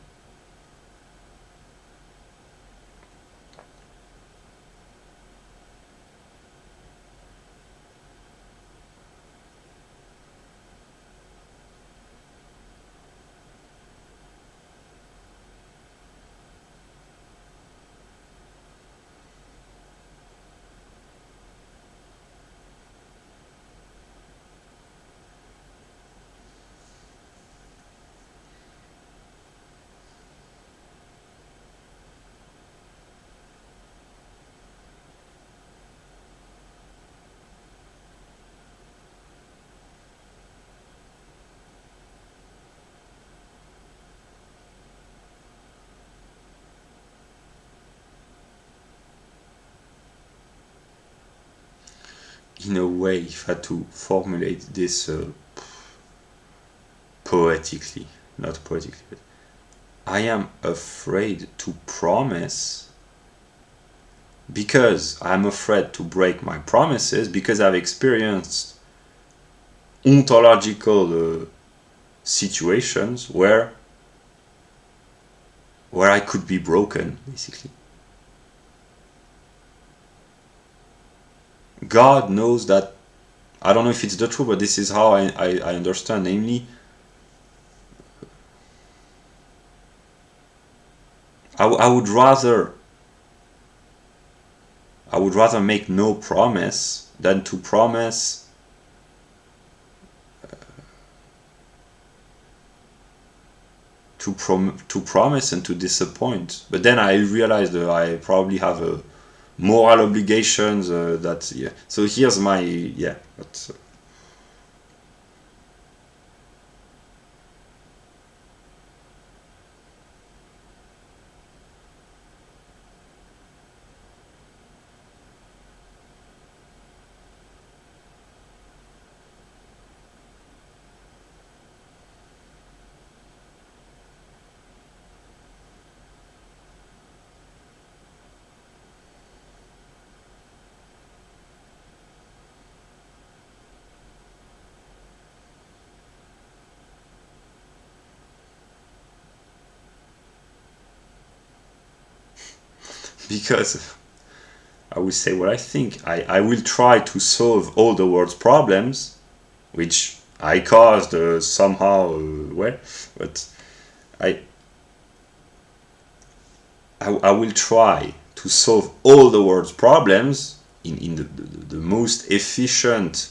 in a way, if I had to formulate this poetically, not poetically, but I am afraid to promise because I'm afraid to break my promises, because I've experienced ontological situations where I could be broken, basically. God knows that. I don't know if it's the truth, but this is how I understand. Namely, I would rather make no promise than to promise to promise and to disappoint. But then I realized that I probably have moral obligations that, yeah. So here's my, yeah, but because I will say what I think. I will try to solve all the world's problems, which I caused somehow, well, but I will try to solve all the world's problems in the most efficient,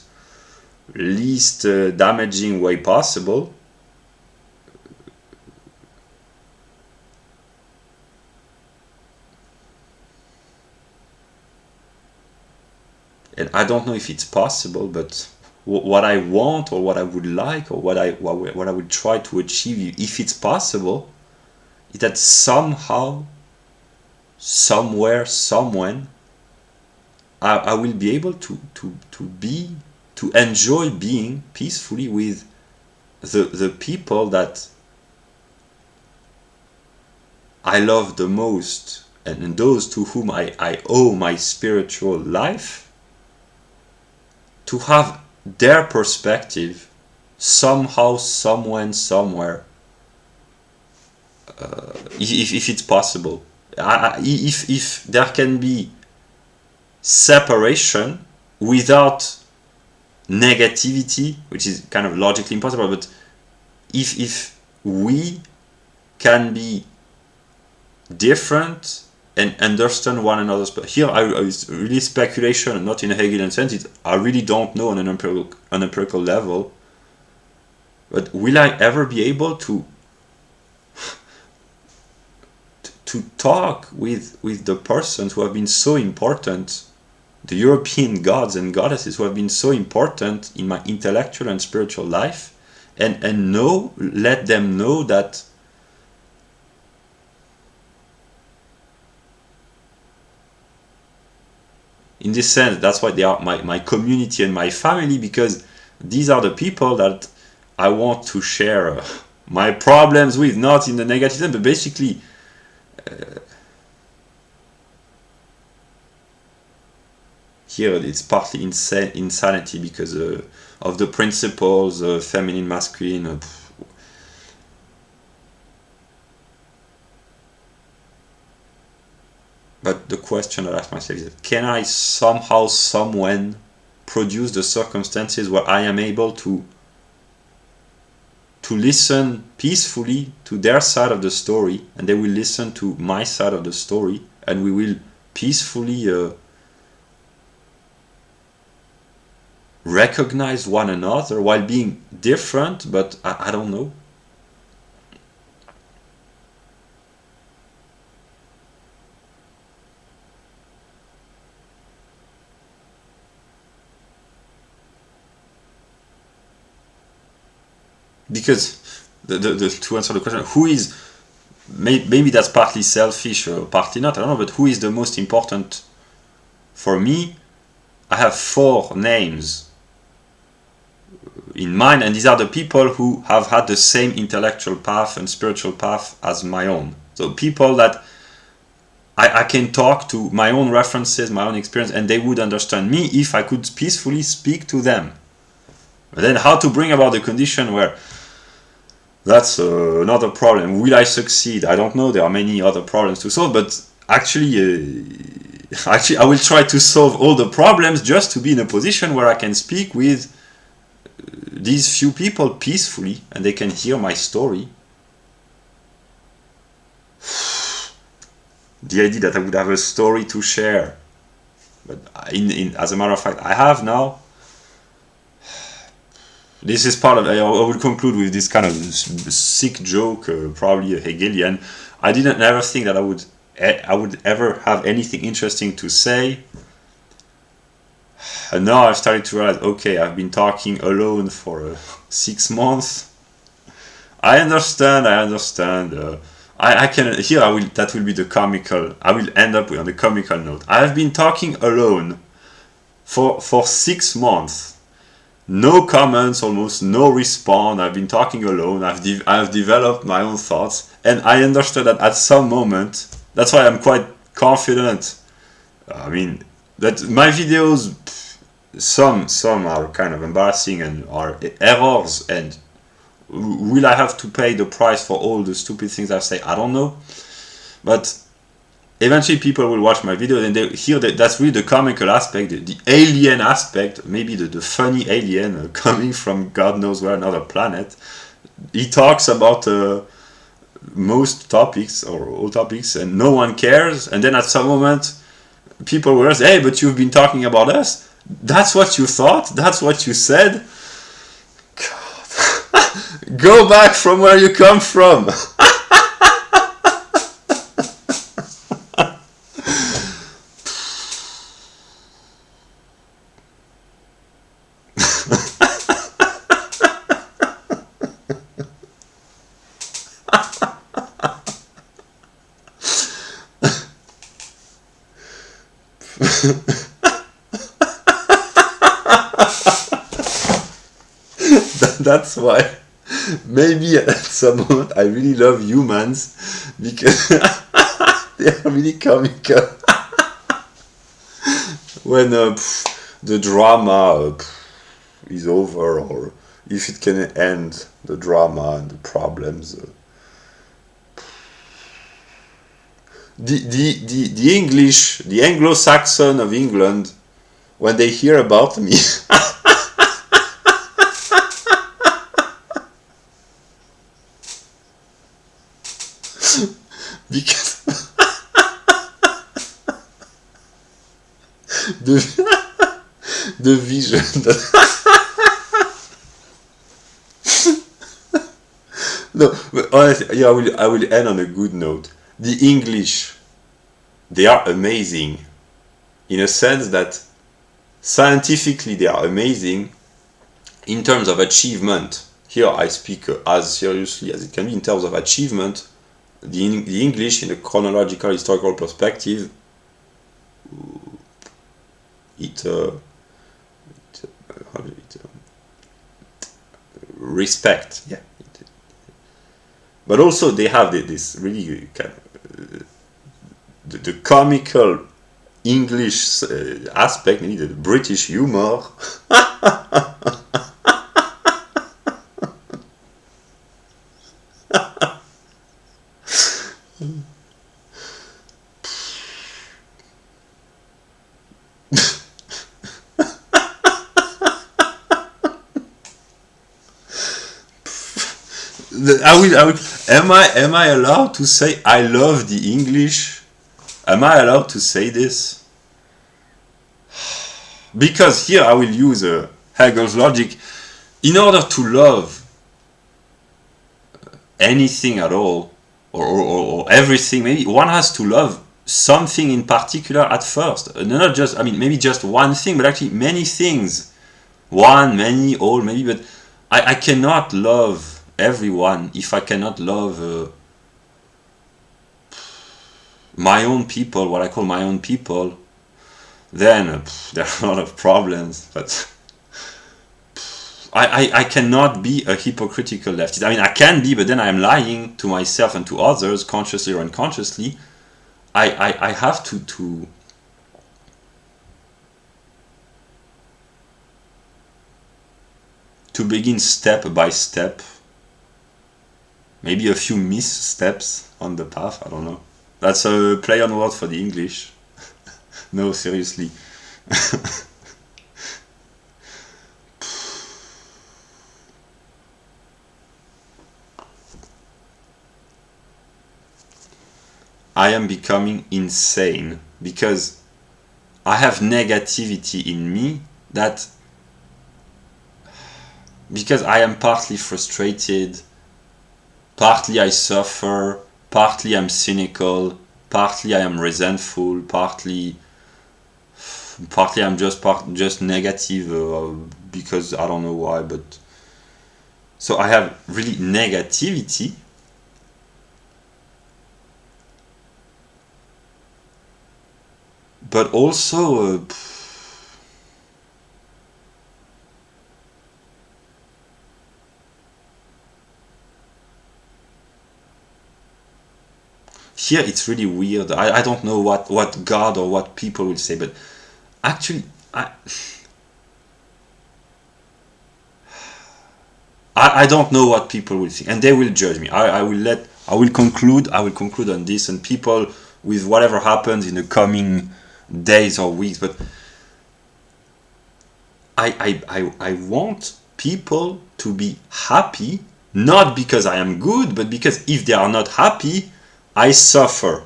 least damaging way possible. And I don't know if it's possible, but what I want, or what I would like, or what I would try to achieve, if it's possible, is that somehow, somewhere, someone, I will be able to enjoy being peacefully with the people that I love the most, and those to whom I owe my spiritual life, to have their perspective somehow, someone, somewhere, if it's possible. If there can be separation without negativity, which is kind of logically impossible, but if we can be different and understand one another's. But here, it's really speculation, not in a Hegelian sense. I really don't know on an empirical level. But will I ever be able to talk with the persons who have been so important, the European gods and goddesses who have been so important in my intellectual and spiritual life, and let them know that in this sense, that's why they are my community and my family, because these are the people that I want to share my problems with, not in the negative sense, but basically here it's partly insanity because of the principles, feminine, masculine. But the question I ask myself is, can I somehow, somewhen, produce the circumstances where I am able to listen peacefully to their side of the story, and they will listen to my side of the story, and we will peacefully recognize one another while being different, but I don't know. Because to answer the question, who is, maybe that's partly selfish or partly not, I don't know, but who is the most important for me? I have 4 names in mind, and these are the people who have had the same intellectual path and spiritual path as my own. So people that I can talk to, my own references, my own experience, and they would understand me if I could peacefully speak to them. But then how to bring about the condition where that's another problem. Will I succeed? I don't know. There are many other problems to solve, but actually I will try to solve all the problems just to be in a position where I can speak with these few people peacefully and they can hear my story. The idea that I would have a story to share, but as a matter of fact, I have now. This is part of. I will conclude with this kind of sick joke, probably a Hegelian. I didn't never think that I would ever have anything interesting to say, and now I've started to realize. Okay, I've been talking alone for 6 months. I understand. I can here. I will. That will be the comical. I will end up on the comical note. I have been talking alone for 6 months. No comments, almost no response. I've been talking alone. I've developed my own thoughts, and I understood that at some moment. That's why I'm quite confident. I mean that my videos, some are kind of embarrassing and are errors, and will I have to pay the price for all the stupid things I say? I don't know, but eventually people will watch my video and they hear that's really the comical aspect, the alien aspect, maybe the funny alien coming from God knows where, another planet. He talks about most topics or all topics and no one cares, and then at some moment people will say, hey, but you've been talking about us? That's what you thought? That's what you said? God. Go back from where you come from. That's why maybe at some moment I really love humans, because they are really comical. When the drama is over, or if it can end the drama and the problems. The English, the Anglo-Saxon of England, when they hear about me, because the vision that no, but honestly, yeah, I will end on a good note. The English, they are amazing, in a sense that scientifically they are amazing in terms of achievement. Here I speak as seriously as it can be in terms of achievement. The English, in a chronological historical perspective, respect, yeah. But also they have this really kind of the comical English aspect, maybe the British humor. Am I allowed to say I love the English? Am I allowed to say this? Because here I will use Hegel's logic. In order to love anything at all, or everything, maybe one has to love something in particular at first. Not just, I mean, maybe just one thing, but actually many things. One, many, all, maybe, but I cannot love everyone if I cannot love my own people, what I call my own people. then there are a lot of problems. But I cannot be a hypocritical leftist. I mean, I can be, but then I am lying to myself and to others, consciously or unconsciously. I have to begin step by step. Maybe a few missteps on the path, I don't know. That's a play on words for the English. No, seriously. I am becoming insane because I have negativity in me that, because I am partly frustrated, partly I suffer, partly I'm cynical, partly I am resentful, partly I'm just negative because I don't know why, but so I have really negativity. But also here it's really weird. I don't know what God or what people will say, but actually I don't know what people will think, and they will judge me. I will conclude on this, and people, with whatever happens in the coming days or weeks, but I want people to be happy, not because I am good, but because if they are not happy, I suffer.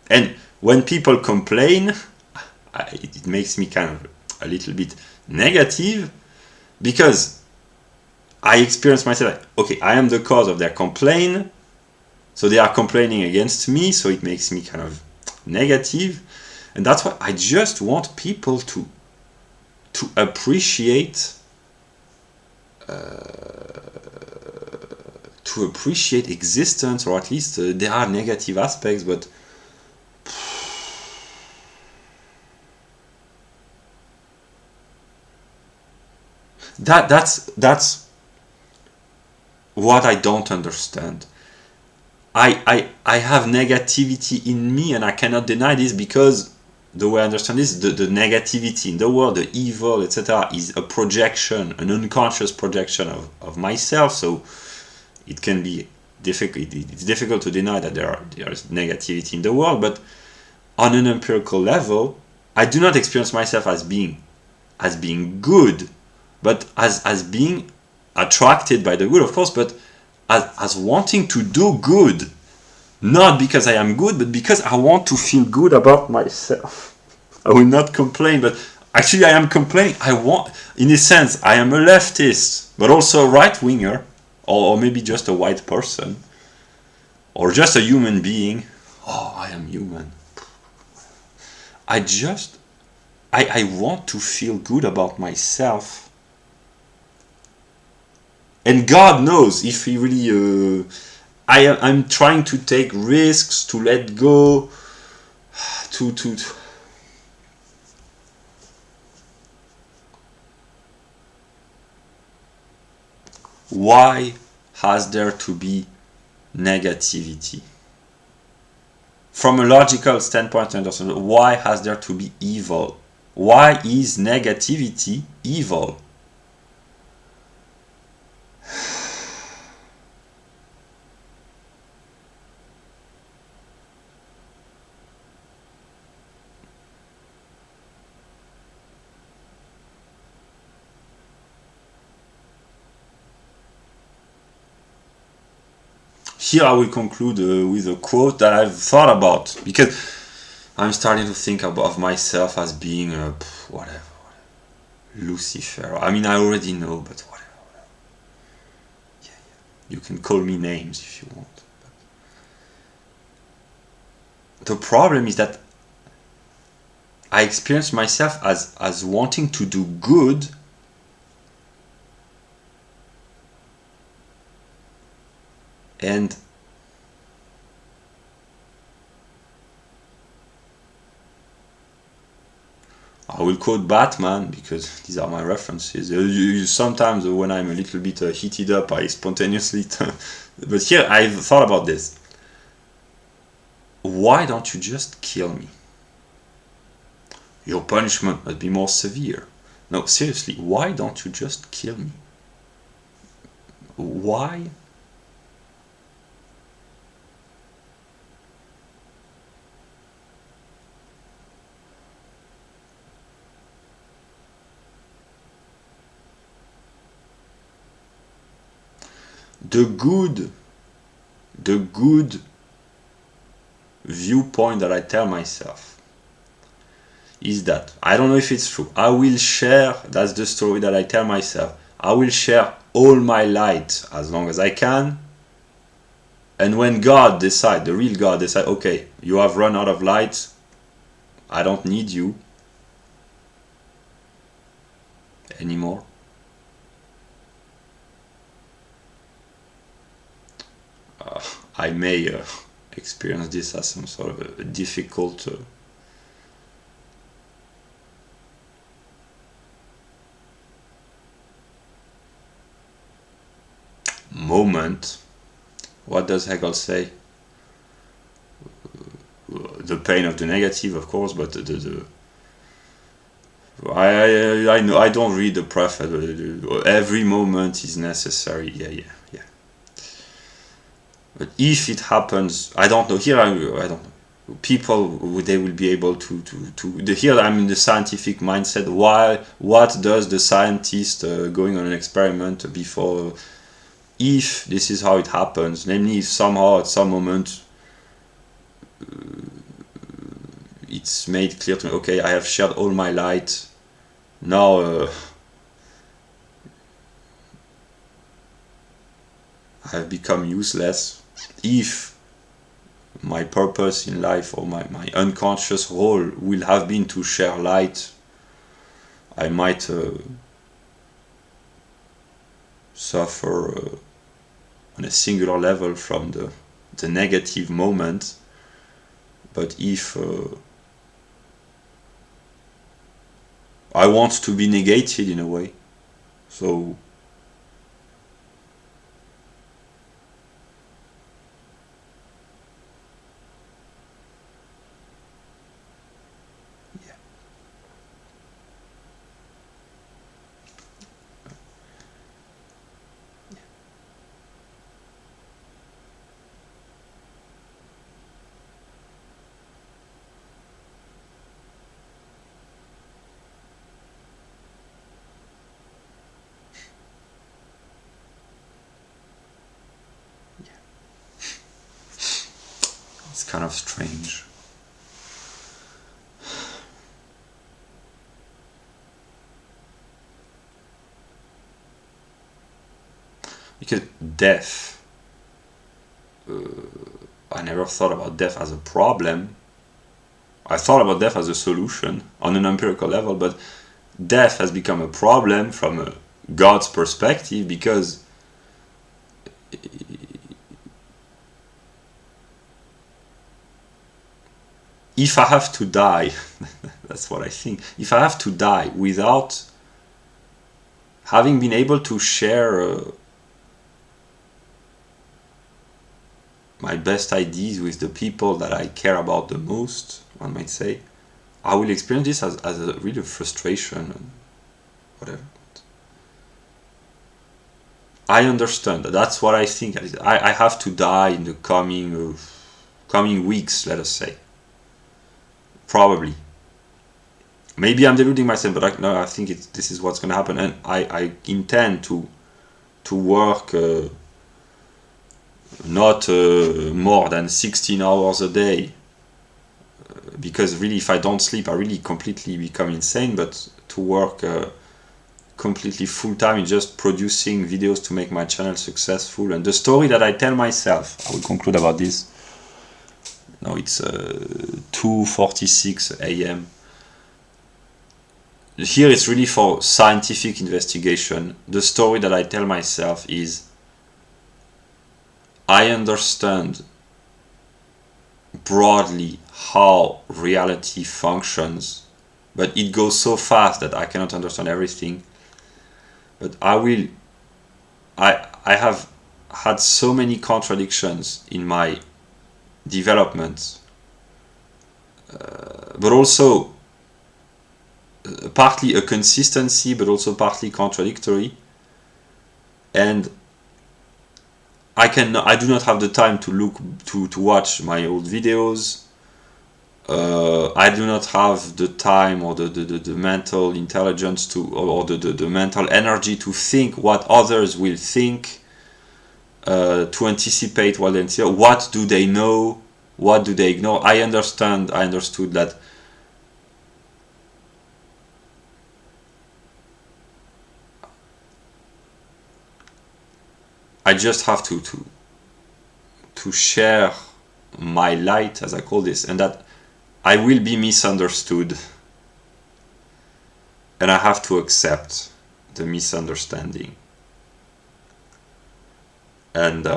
And when people complain, it makes me kind of a little bit negative, because I experience myself like, okay, I am the cause of their complaint, so they are complaining against me, so it makes me kind of negative. And that's why I just want people to appreciate existence, or at least there are negative aspects, but that's what I don't understand. I have negativity in me, and I cannot deny this, because the way I understand this, the negativity in the world, the evil, etc., is a projection, an unconscious projection of myself. So it can be difficult. It's difficult to deny that there is negativity in the world, but on an empirical level, I do not experience myself as being good, but as being attracted by the good, of course, but as wanting to do good, not because I am good, but because I want to feel good about myself. I will not complain, but actually I am complaining. In a sense, I am a leftist, but also a right-winger, or maybe just a white person, or just a human being. Oh, I am human. I want to feel good about myself. And God knows if He really... I'm trying to take risks, to let go, to why has there to be negativity? From a logical standpoint, why has there to be evil? Why is negativity evil? Here I will conclude with a quote that I've thought about, because I'm starting to think of myself as being whatever, Lucifer. I mean, I already know, but whatever. Yeah. You can call me names if you want. But the problem is that I experience myself as wanting to do good, and will quote Batman because these are my references. Sometimes when I'm a little bit heated up, I spontaneously... But here I've thought about this. Why don't you just kill me? Your punishment must be more severe. No, seriously, why don't you just kill me? Why? The good viewpoint that I tell myself is that, I don't know if it's true, I will share, that's the story that I tell myself, I will share all my light as long as I can, and when God decides, the real God decides, okay, you have run out of light, I don't need you anymore. I may experience this as some sort of a difficult moment. What does Hegel say? The pain of the negative, of course, but I know I don't read the preface. Every moment is necessary. Yeah. But if it happens, I don't know. Here I don't know. People, they will be able to here I'm in the scientific mindset. What does the scientist going on an experiment before? If this is how it happens, namely if somehow at some moment it's made clear to me, okay, I have shared all my light, now I have become useless. If my purpose in life or my unconscious role will have been to share light, I might suffer on a singular level from the negative moment. But if I want to be negated in a way, so it's kind of strange. Because death, I never thought about death as a problem. I thought about death as a solution on an empirical level, but death has become a problem from God's perspective, because if I have to die, that's what I think, if I have to die without having been able to share my best ideas with the people that I care about the most, one might say, I will experience this as a real frustration and whatever. I understand. That's what I think. I have to die in the coming weeks, let us say. Probably. Maybe I'm deluding myself, but I think this is what's going to happen, and I intend to work not more than 16 hours a day, because really if I don't sleep I really completely become insane. But to work completely full-time in just producing videos to make my channel successful, and the story that I tell myself, I will conclude about this. Now it's 2:46 a.m. Here it's really for scientific investigation. The story that I tell myself is, I understand broadly how reality functions, but it goes so fast that I cannot understand everything. But I have had so many contradictions in my development, but also partly a consistency, but also partly contradictory. And I do not have the time to watch my old videos. I do not have the time or the mental intelligence or the mental energy to think what others will think, to anticipate what they say. What do they know? What do they ignore? I understood that I just have to share my light, as I call this, and that I will be misunderstood, and I have to accept the misunderstanding. And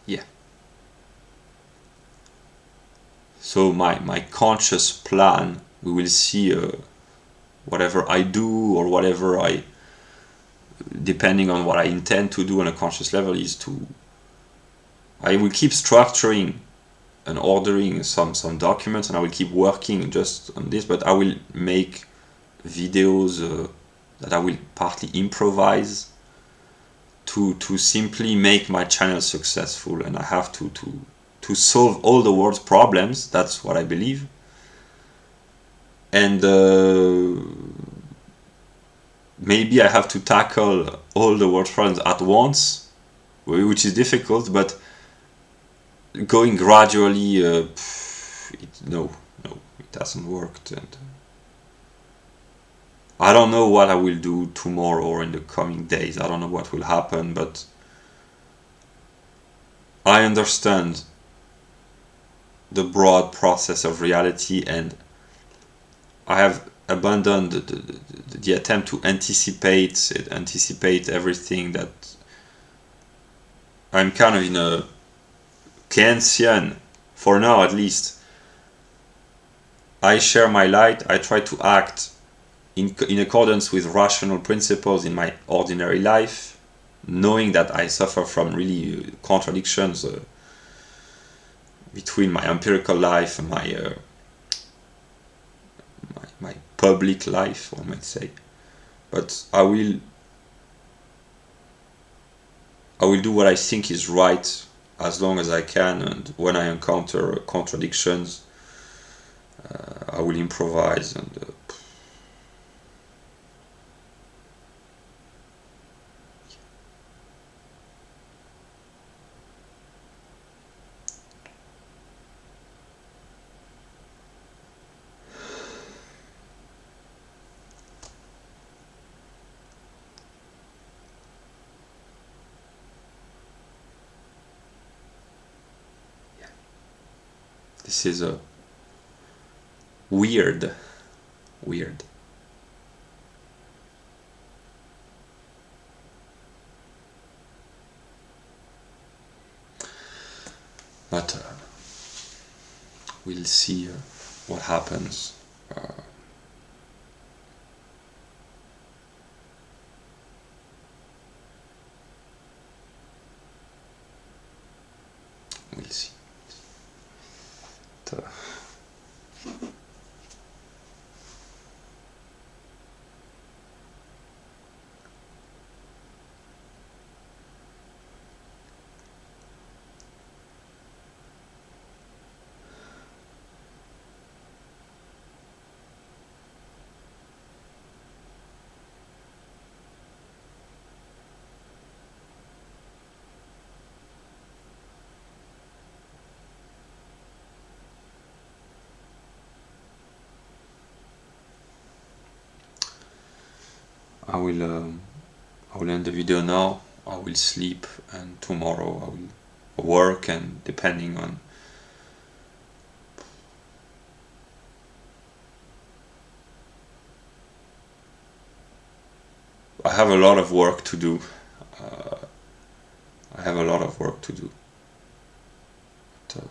yeah. So my conscious plan, we will see whatever I do or whatever depending on what I intend to do on a conscious level, I will keep structuring and ordering some documents, and I will keep working just on this, but I will make videos that I will partly improvise to simply make my channel successful, and I have to solve all the world's problems. That's what I believe. And maybe I have to tackle all the world's problems at once, which is difficult, but going gradually, no, it doesn't work. And I don't know what I will do tomorrow or in the coming days. I don't know what will happen, but I understand the broad process of reality, and I have abandoned the attempt to anticipate everything. That I'm kind of in a Keynesian, for now at least. I share my light. I try to act in accordance with rational principles in my ordinary life, knowing that I suffer from really contradictions between my empirical life and my public life, one might say. But I will do what I think is right as long as I can, and when I encounter contradictions, I will improvise and this is a weird. But we'll see what happens. We'll see. I will end the video now. I will sleep, and tomorrow I will work, and depending on I have a lot of work to do. I have a lot of work to do. But,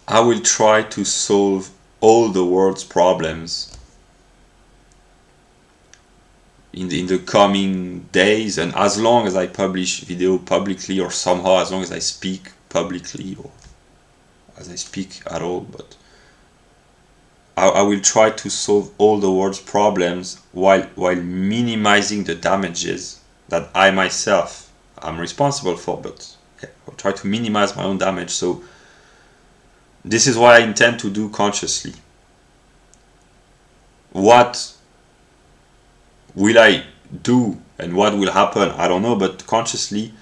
I will try to solve all the world's problems in the coming days, and as long as I publish video publicly, or somehow as long as I speak publicly, or as I speak at all. But I will try to solve all the world's problems while minimizing the damages that I myself am responsible for. But yeah, I'll try to minimize my own damage. So this is what I intend to do consciously. What will I do and what will happen? I don't know, but consciously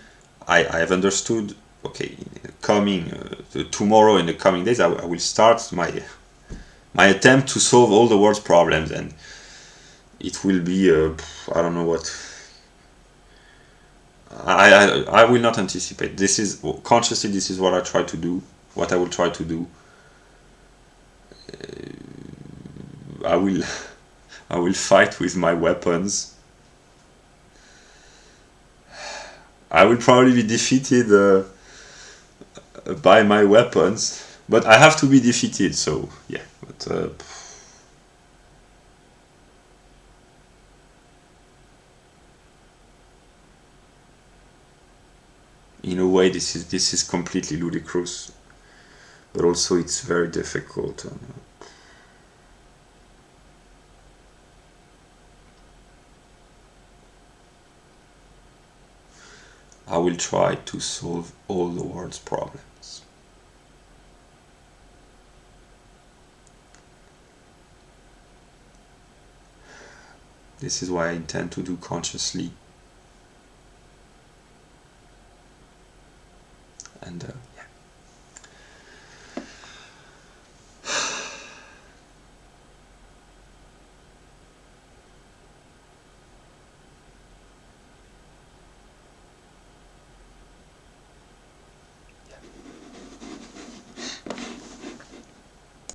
I have understood, okay, in the coming tomorrow, in the coming days, I will start my attempt to solve all the world's problems, and it will be I don't know what. I will not anticipate. This is consciously, this is what I try to do, what I will try to do. I will fight with my weapons. I will probably be defeated by my weapons, but I have to be defeated, so yeah. But in a way, this is completely ludicrous, but also it's very difficult. I will try to solve all the world's problems. This is what I intend to do consciously. And